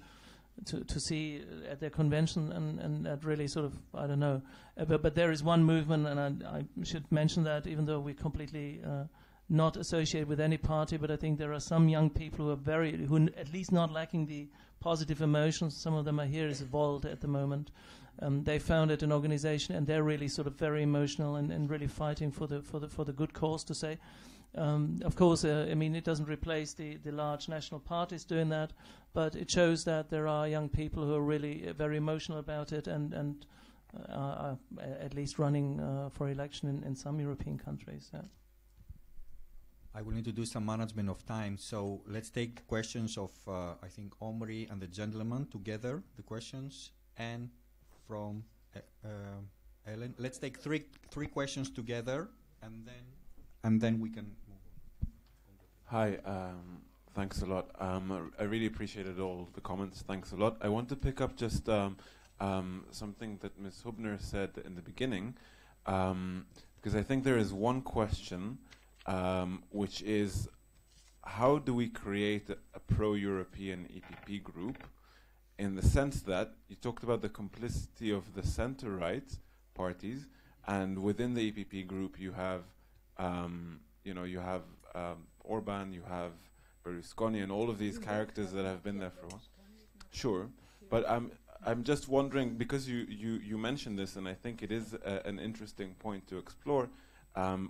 [SPEAKER 6] see at their convention, and that really sort of, I don't know. But there is one movement, and I should mention that, even though we're completely not associated with any party, but I think there are some young people who at least not lacking the positive emotions. Some of them are here, is Volt at the moment. They founded an organization, and they're really sort of very emotional and really fighting for the good cause, to say. Of course, I mean, it doesn't replace the large national parties doing that, but it shows that there are young people who are really very emotional about it and are at least running for election in some European countries. Yeah.
[SPEAKER 5] I will need to do some management of time, so let's take questions of, I think, Omri and the gentleman together, the questions, and from Ellen. Let's take three questions together, and then we can move on.
[SPEAKER 11] Hi, thanks a lot. I really appreciated all the comments. Thanks a lot. I want to pick up just something that Ms. Huebner said in the beginning, because I think there is one question, which is, how do we create a pro-European EPP group, in the sense that you talked about the complicity of the center-right parties, and within the EPP group you have, you have Orban, you have Berlusconi, and all of these characters that have been there for a while. Sure, but I'm just wondering, because you mentioned this, and I think it is an interesting point to explore.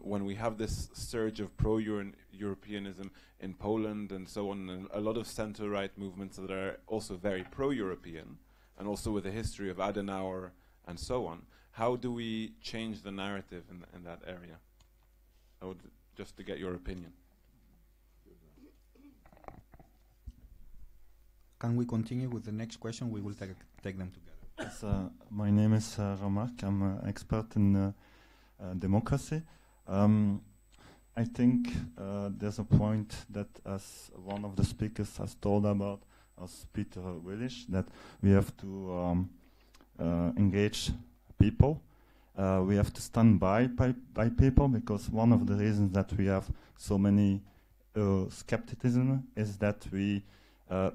[SPEAKER 11] When we have this surge of pro-Europeanism in Poland and so on, and a lot of center-right movements that are also very pro-European, and also with a history of Adenauer and so on, how do we change the narrative in that area? I would just to get your opinion.
[SPEAKER 5] Can we continue with the next question? We will take them together.
[SPEAKER 12] Yes, my name is Jean-Marc. I'm an expert in democracy. I think there's a point that, as one of the speakers has told about, as Peter Willisch, that we have to engage people. We have to stand by people, because one of the reasons that we have so many skepticism is that we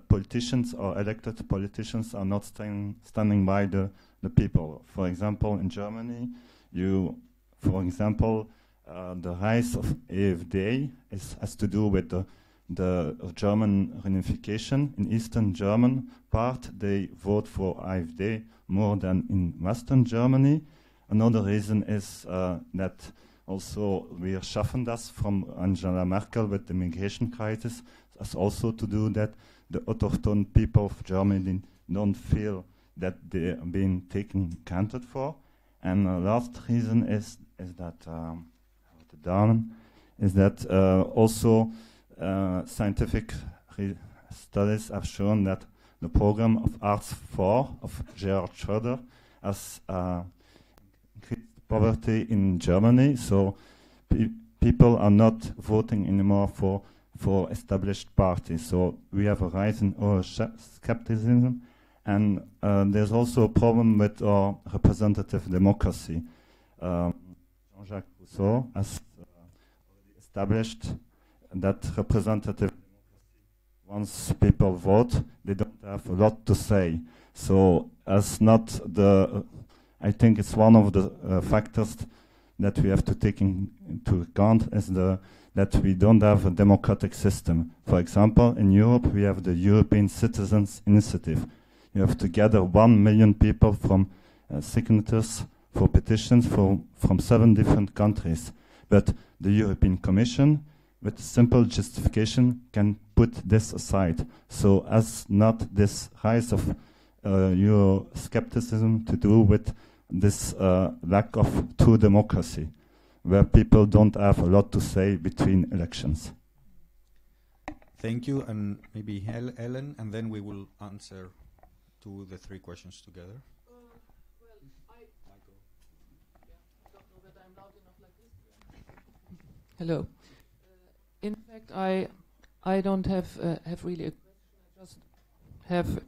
[SPEAKER 12] politicians or elected politicians are not standing by the people. For example, in Germany, the rise of AfD has to do with the the German reunification. In Eastern German part, they vote for AfD more than in Western Germany. Another reason is that also we are schaffen das from Angela Merkel with the migration crisis, has also to do that the autochthone people of Germany don't feel that they are being taken accounted for. And the last reason is that also scientific studies have shown that the program of Arts 4 of Gerhard Schröder has increased poverty in Germany. So people are not voting anymore for established parties. So we have a rise in euroscepticism. And there's also a problem with our representative democracy. Jean-Jacques Rousseau has established that representative democracy. Once people vote, they don't have a lot to say. So as not the, I think it's one of the factors that we have to take into account is that we don't have a democratic system. For example, in Europe, we have the European Citizens Initiative. You have to gather 1 million people from signatures for petitions from 7 different countries. But the European Commission, with a simple justification, can put this aside. So as not this rise of Euroscepticism to do with this lack of true democracy, where people don't have a lot to say between elections.
[SPEAKER 5] Thank you, and maybe Ellen, and then we will answer to the 3 questions together.
[SPEAKER 13] Hello. In fact, I don't have really a question. I just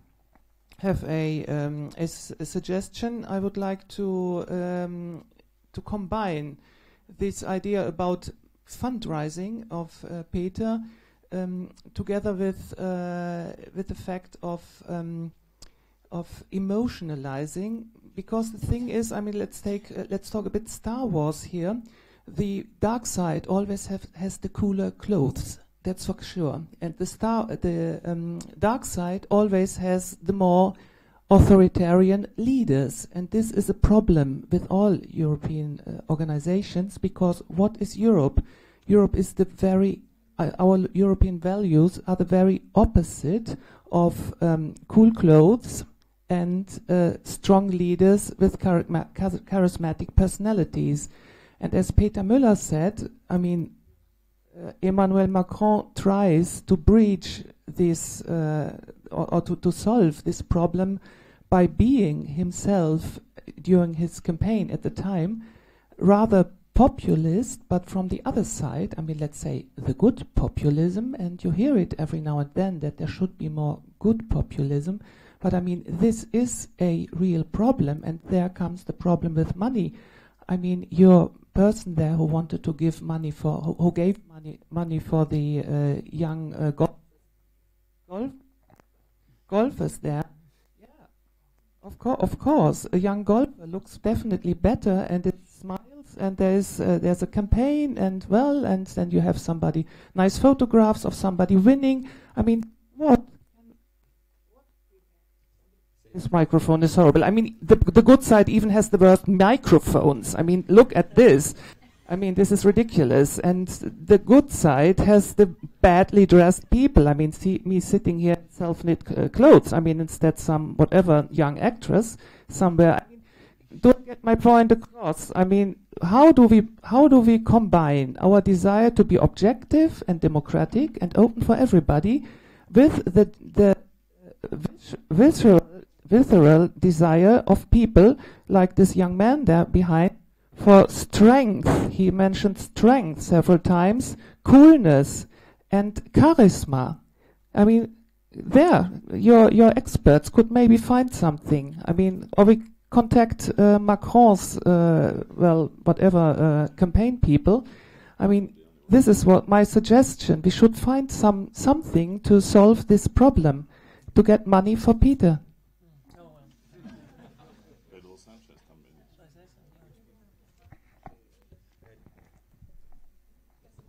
[SPEAKER 13] have a suggestion. I would like to combine this idea about fundraising of Peter together with the fact of emotionalizing, because the thing is, I mean, let's talk a bit Star Wars here. The dark side always has the cooler clothes, that's for sure, and the dark side always has the more authoritarian leaders, and this is a problem with all European organizations, because what is Europe? Europe is the very our European values are the very opposite of cool clothes and strong leaders with charismatic personalities. And as Peter Müller said, I mean, Emmanuel Macron tries to breach this or to solve this problem by being himself during his campaign at the time rather populist, but from the other side, I mean, let's say the good populism, and you hear it every now and then that there should be more good populism, but I mean, this is a real problem, and there comes the problem with money. I mean, your person there who wanted to give money for, who gave money for the young golfers there. Yeah, of course, a young golfer looks definitely better, and it smiles, and there's a campaign, and well, and then you have somebody, nice photographs of somebody winning. I mean, what? This microphone is horrible. I mean, the good side even has the worst microphones. I mean, look at this. I mean, this is ridiculous. And the good side has the badly dressed people. I mean, see me sitting here in self-knit clothes. I mean, instead some whatever young actress somewhere. I mean, don't get my point across. I mean, how do we combine our desire to be objective and democratic and open for everybody with the visceral desire of people like this young man there behind for strength? He mentioned strength several times, coolness and charisma. I mean, there your experts could maybe find something. I mean, or we contact Macron's campaign people. I mean, this is what my suggestion. We should find something to solve this problem, to get money for Peter.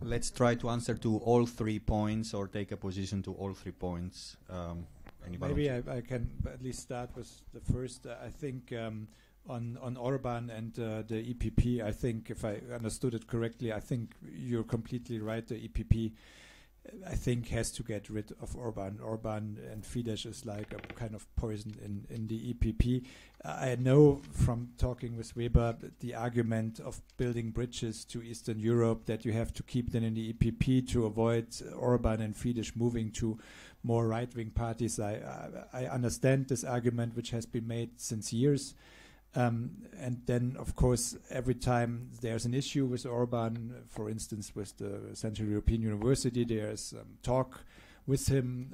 [SPEAKER 5] Let's try to answer to all 3 points or take a position to all 3 points.
[SPEAKER 2] Maybe I can at least start with the first. I think on Orban and the EPP, I think if I understood it correctly, I think you're completely right. The EPP, I think, has to get rid of Orban. Orban and Fidesz is like a kind of poison in the EPP. I know from talking with Weber the argument of building bridges to Eastern Europe that you have to keep them in the EPP to avoid Orban and Fidesz moving to more right-wing parties. I understand this argument, which has been made since years. And then, of course, every time there's an issue with Orban, for instance, with the Central European University, there's talk with him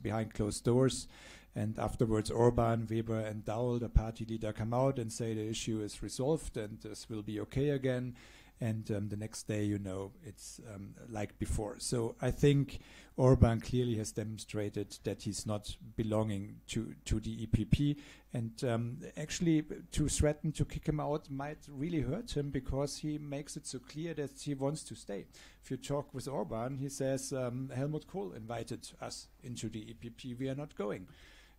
[SPEAKER 2] behind closed doors. And afterwards, Orban, Weber, and Daul, the party leader, come out and say the issue is resolved and this will be okay again. And the next day, it's like before. So I think Orban clearly has demonstrated that he's not belonging to the EPP. And actually, to threaten to kick him out might really hurt him because he makes it so clear that he wants to stay. If you talk with Orban, he says, Helmut Kohl invited us into the EPP. We are not going.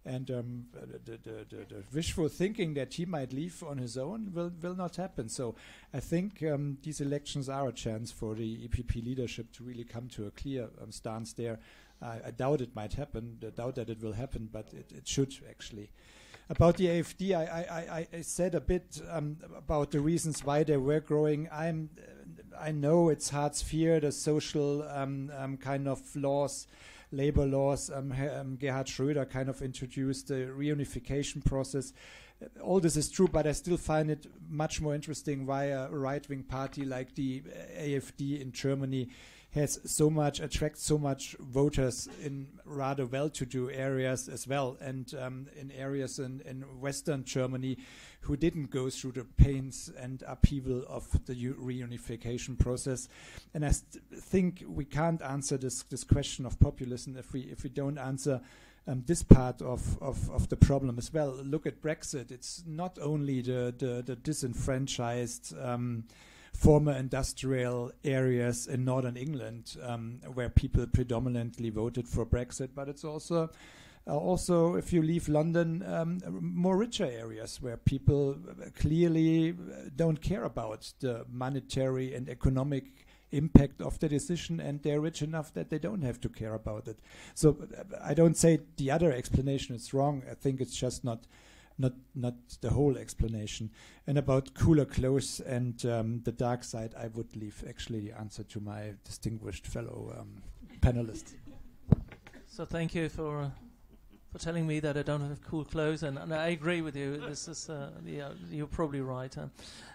[SPEAKER 2] And the wishful thinking that he might leave on his own will not happen. So I think these elections are a chance for the EPP leadership to really come to a clear stance there. I doubt it might happen. I doubt that it will happen, but it should actually. About the AfD, I said a bit about the reasons why they were growing. I know it's Hartz IV, the social kind of laws, labor laws. Gerhard Schröder kind of introduced the reunification process. All this is true, but I still find it much more interesting why a right-wing party like the AfD in Germany attracts so much voters in rather well-to-do areas as well, and in areas in Western Germany who didn't go through the pains and upheaval of the reunification process. And I think we can't answer this question of populism if we don't answer this part of the problem as well. Look at Brexit. It's not only the disenfranchised former industrial areas in northern England where people predominantly voted for Brexit, but it's also if you leave London, more richer areas where people clearly don't care about the monetary and economic impact of the decision, and they're rich enough that they don't have to care about it. So I don't say the other explanation is wrong. I think it's just not the whole explanation. And about cooler clothes and the dark side, I would leave actually the answer to my distinguished fellow panelists.
[SPEAKER 6] So thank you for telling me that I don't have cool clothes, and I agree with you. This is you're probably right.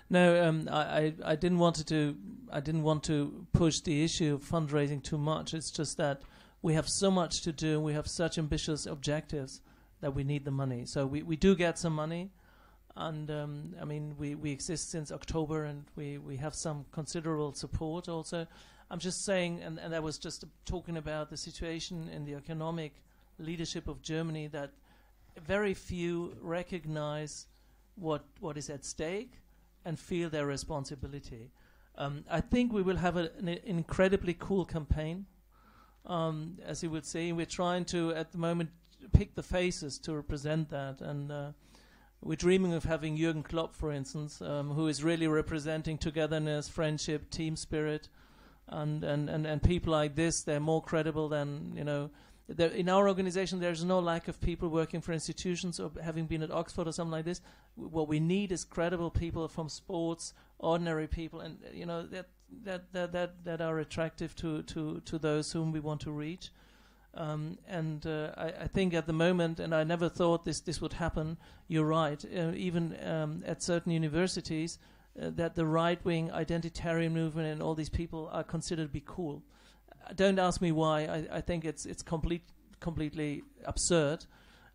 [SPEAKER 6] No, I didn't want to push the issue of fundraising too much. It's just that we have so much to do. We have such ambitious objectives that we need the money. So we do get some money, and I mean we exist since October, and we have some considerable support also. I'm just saying, and I was just talking about the situation in the economic leadership of Germany, that very few recognize what is at stake and feel their responsibility. I think we will have an incredibly cool campaign. As you would say, we're trying to, at the moment, pick the faces to represent that, and we're dreaming of having Jürgen Klopp, for instance, who is really representing togetherness, friendship, team spirit, and people like this. They're more credible than, in our organization there's no lack of people working for institutions or having been at Oxford or something like this. What we need is credible people from sports, ordinary people, and that are attractive to those whom we want to reach. I think at the moment, and I never thought this would happen, you're right, even at certain universities, that the right-wing identitarian movement and all these people are considered to be cool. Don't ask me why. I think it's completely absurd,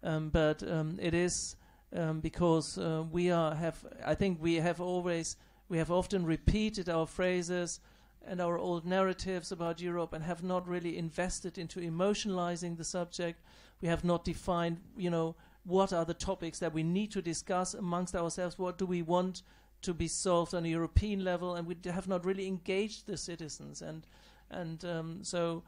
[SPEAKER 6] but it is because we have often repeated our phrases and our old narratives about Europe and have not really invested into emotionalizing the subject. We have not defined, what are the topics that we need to discuss amongst ourselves. What do we want to be solved on a European level, and we have not really engaged the citizens, so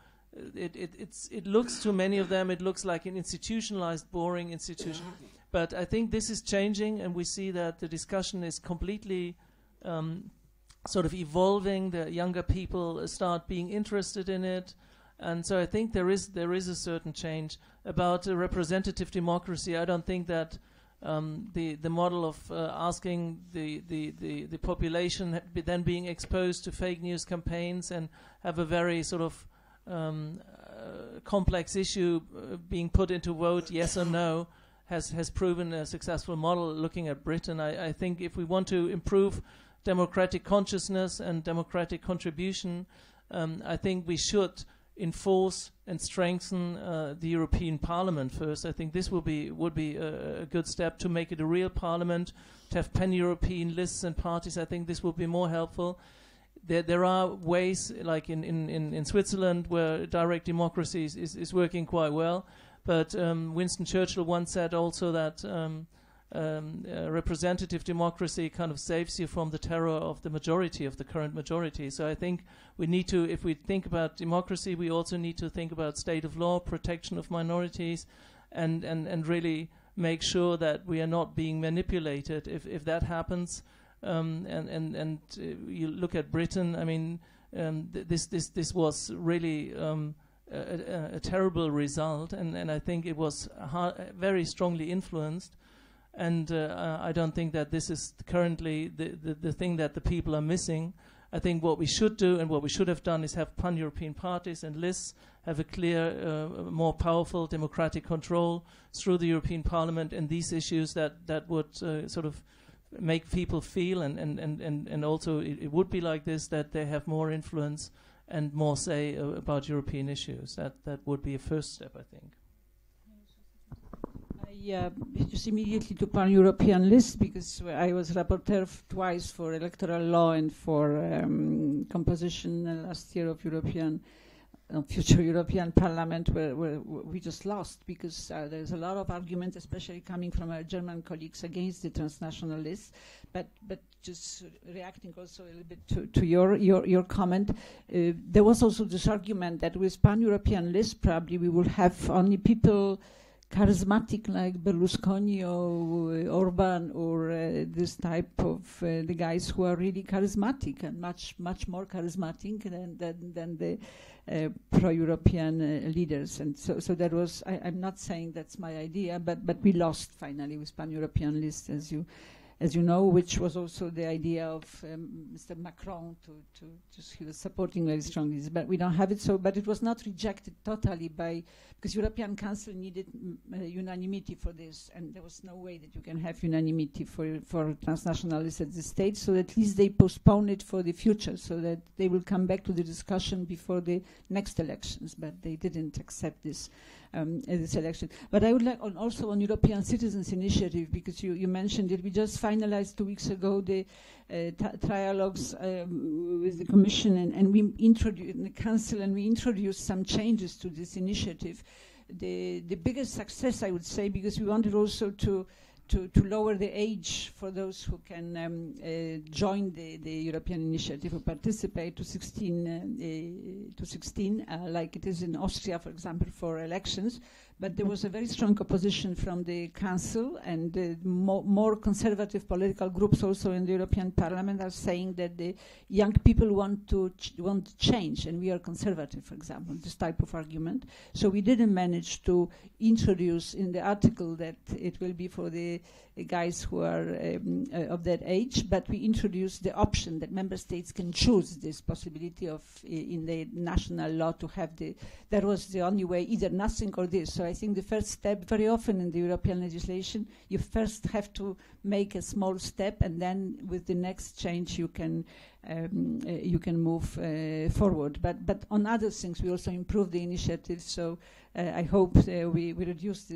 [SPEAKER 6] it looks to many of them, it looks like an institutionalized, boring institution. But I think this is changing, and we see that the discussion is completely sort of evolving. The younger people start being interested in it, and so I think there is a certain change about representative democracy. I don't think that the model of asking the population then being exposed to fake news campaigns and have a very sort of complex issue being put into vote, yes or no, has proven a successful model. Looking at Britain, I think if we want to improve democratic consciousness and democratic contribution, I think we should enforce and strengthen the European Parliament first. I think this would be a good step to make it a real parliament, to have pan-European lists and parties. I think this would be more helpful. There are ways, like in Switzerland, where direct democracy is working quite well. But Winston Churchill once said also that representative democracy kind of saves you from the terror of the majority, of the current majority. So I think we need to, if we think about democracy, we also need to think about state of law, protection of minorities, and really make sure that we are not being manipulated. If that happens, and you look at Britain, I mean, this was really a terrible result, and I think it was very strongly influenced. And I don't think that this is currently the thing that the people are missing. I think what we should do and what we should have done is have pan-European parties and lists, have a clear, more powerful democratic control through the European Parliament, and these issues that would sort of make people feel, and also it would be like this, that they have more influence and more say about European issues. That would be a first step, I think.
[SPEAKER 8] Just immediately to pan-European list, because I was rapporteur twice for electoral law and for composition last year of future European Parliament, where we just lost, because there's a lot of arguments, especially coming from our German colleagues, against the transnational list. But just reacting also a little bit to your comment, there was also this argument that with pan-European list, probably we will have only people charismatic like Berlusconi or Orban, or this type of the guys who are really charismatic and much more charismatic than the pro-European leaders. And so that was, I'm not saying that's my idea, but we lost finally with pan-European list, as you know, which was also the idea of Mr. Macron he was supporting very strongly this, but we don't have it. So, but it was not rejected totally because European Council needed unanimity for this, and there was no way that you can have unanimity for transnational lists at this stage. So at least they postponed it for the future, so that they will come back to the discussion before the next elections. But they didn't accept this election. But I would like also on European Citizens Initiative, because you mentioned it. We just finalized 2 weeks ago the trialogues with the Commission, and we introduced the Council, and we introduced some changes to this initiative. The biggest success, I would say, because we wanted also to lower the age for those who can join the European initiative or participate to 16, like it is in Austria, for example, for elections. But there was a very strong opposition from the Council, and more conservative political groups also in the European Parliament are saying that the young people want change, and we are conservative, for example, this type of argument. So we didn't manage to introduce in the article that it will be for the guys who are of that age, but we introduced the option that member states can choose this possibility of in the national law to have that was the only way, either nothing or this. So I think the first step, very often in the European legislation, you first have to make a small step, and then with the next change you can move forward. But on other things we also improve the initiative. So I hope we reduce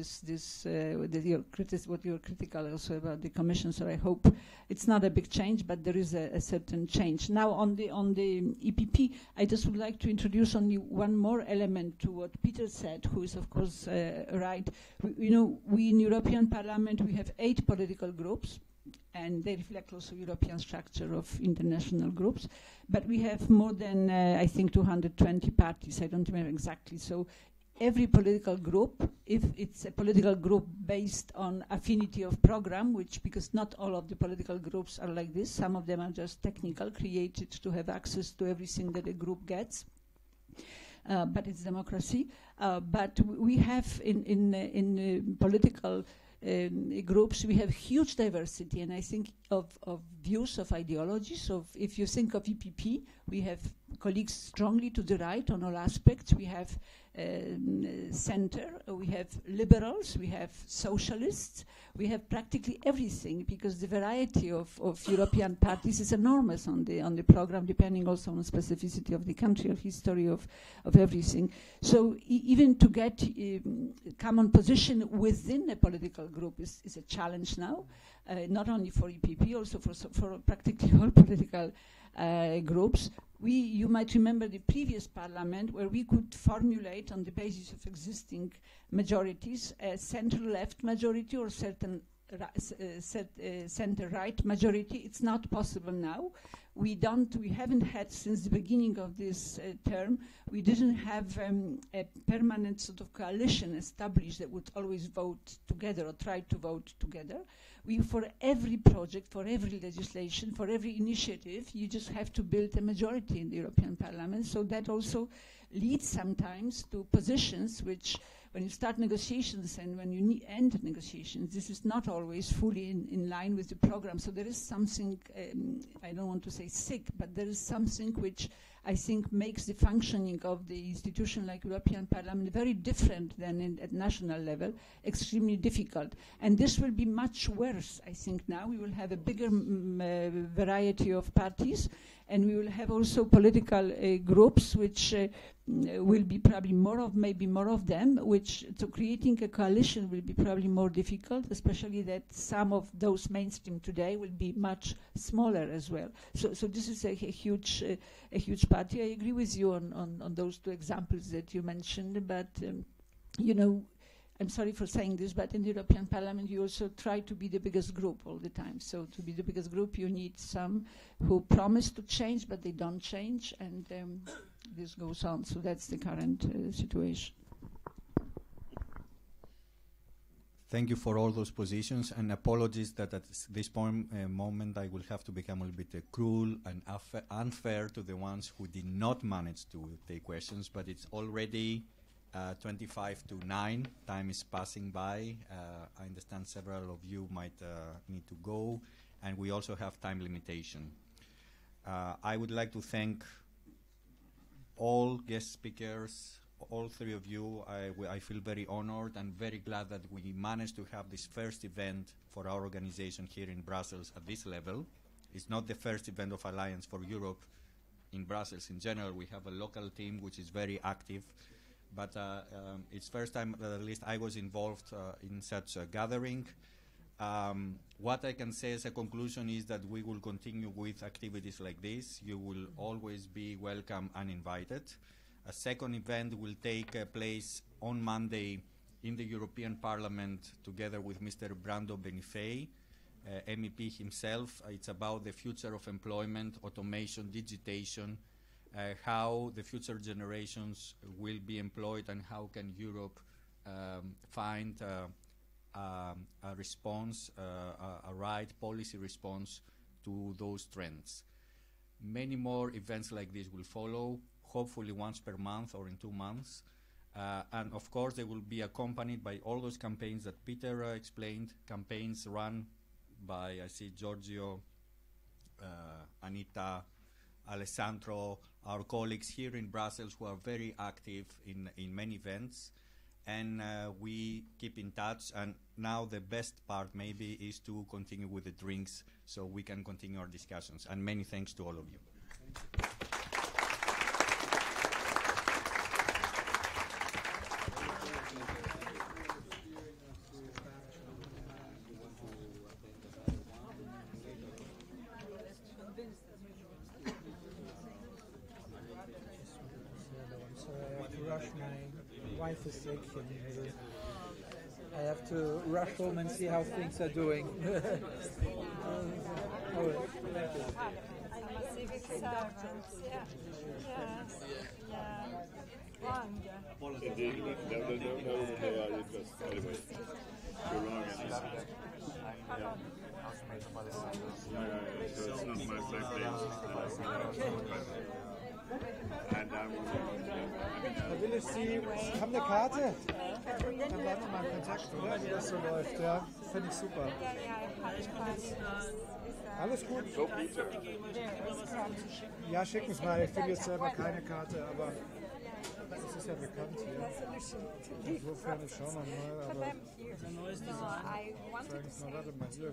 [SPEAKER 8] what you're critical also about the Commission. So I hope it's not a big change, but there is a certain change. Now on the EPP, I just would like to introduce only one more element to what Peter said, who is of course right. We in European Parliament we have 8 political groups. and they reflect also European structure of international groups. But we have more than, I think, 220 parties. I don't remember exactly. So every political group, if it's a political group based on affinity of program, which, because not all of the political groups are like this, some of them are just technical, created to have access to everything that a group gets. But it's democracy. But we have in political groups, we have huge diversity, and I think of views, of ideologies. If you think of EPP, we have colleagues strongly to the right on all aspects. We have center, we have liberals, we have socialists, we have practically everything, because the variety of European parties is enormous on the program, depending also on the specificity of the country or history of everything. So even to get common position within a political group is a challenge now, not only for EPP, also for practically all political groups. You might remember the previous parliament, where we could formulate on the basis of existing majorities a center-left majority or certain center-right majority. It's not possible now. We haven't had, since the beginning of this term, we didn't have a permanent sort of coalition established that would always vote together or try to vote together. For every project, for every legislation, for every initiative, you just have to build a majority in the European Parliament. So that also leads sometimes to positions which, when you start negotiations and when you end negotiations, this is not always fully in line with the program. So there is something, I don't want to say sick, but there is something which I think makes the functioning of the institution like European Parliament very different than at national level, extremely difficult. And this will be much worse, I think, now. We will have a bigger variety of parties, and we will have also political groups which will be probably maybe more of them, which, so creating a coalition will be probably more difficult, especially that some of those mainstream today will be much smaller as well. So this is a huge party. I agree with you on those two examples that you mentioned, but you know, I'm sorry for saying this, but in the European Parliament you also try to be the biggest group all the time. So to be the biggest group, you need some who promise to change, but they don't change, and this goes on. So that's the current situation.
[SPEAKER 5] Thank you for all those positions, and apologies that at this moment I will have to become a little bit cruel and unfair to the ones who did not manage to take questions, but it's already 25 to 9. Time is passing by. I understand several of you might need to go, and we also have time limitation. I would like to thank all guest speakers, all three of you. I feel very honored and very glad that we managed to have this first event for our organization here in Brussels at this level. It's not the first event of Alliance for Europe in Brussels in general. We have a local team which is very active, but it's first time that at least I was involved in such a gathering. What I can say as a conclusion is that we will continue with activities like this. You will always be welcome and invited. A second event will take place on Monday in the European Parliament together with Mr. Brando Benifei, MEP himself. It's about the future of employment, automation, digitization, how the future generations will be employed, and how can Europe find a response, a right policy response to those trends. Many more events like this will follow, hopefully once per month or in 2 months. And of course, they will be accompanied by all those campaigns that Peter explained, campaigns run by, I see, Giorgio, Anita, Alessandro, our colleagues here in Brussels who are very active in many events. And we keep in touch. And now the best part maybe is to continue with the drinks so we can continue our discussions. And many thanks to all of you.
[SPEAKER 14] My wife is sick, and I have to rush home and see how things are doing.
[SPEAKER 3] servants. Yeah. Yes. Yeah. Long.
[SPEAKER 15] Indeed. No, anyway. Too long. So it's not my place. And
[SPEAKER 2] Will ich Sie haben eine Karte? Dann bleiben wir mal in Kontakt, oder? Wie das so läuft, ja. Finde ich super. Alles gut? Ja, schicken es mal. Ich finde jetzt selber keine Karte, aber das ist ja bekannt hier. Insofern, ich schaue mal, aber... Warte mal, hier.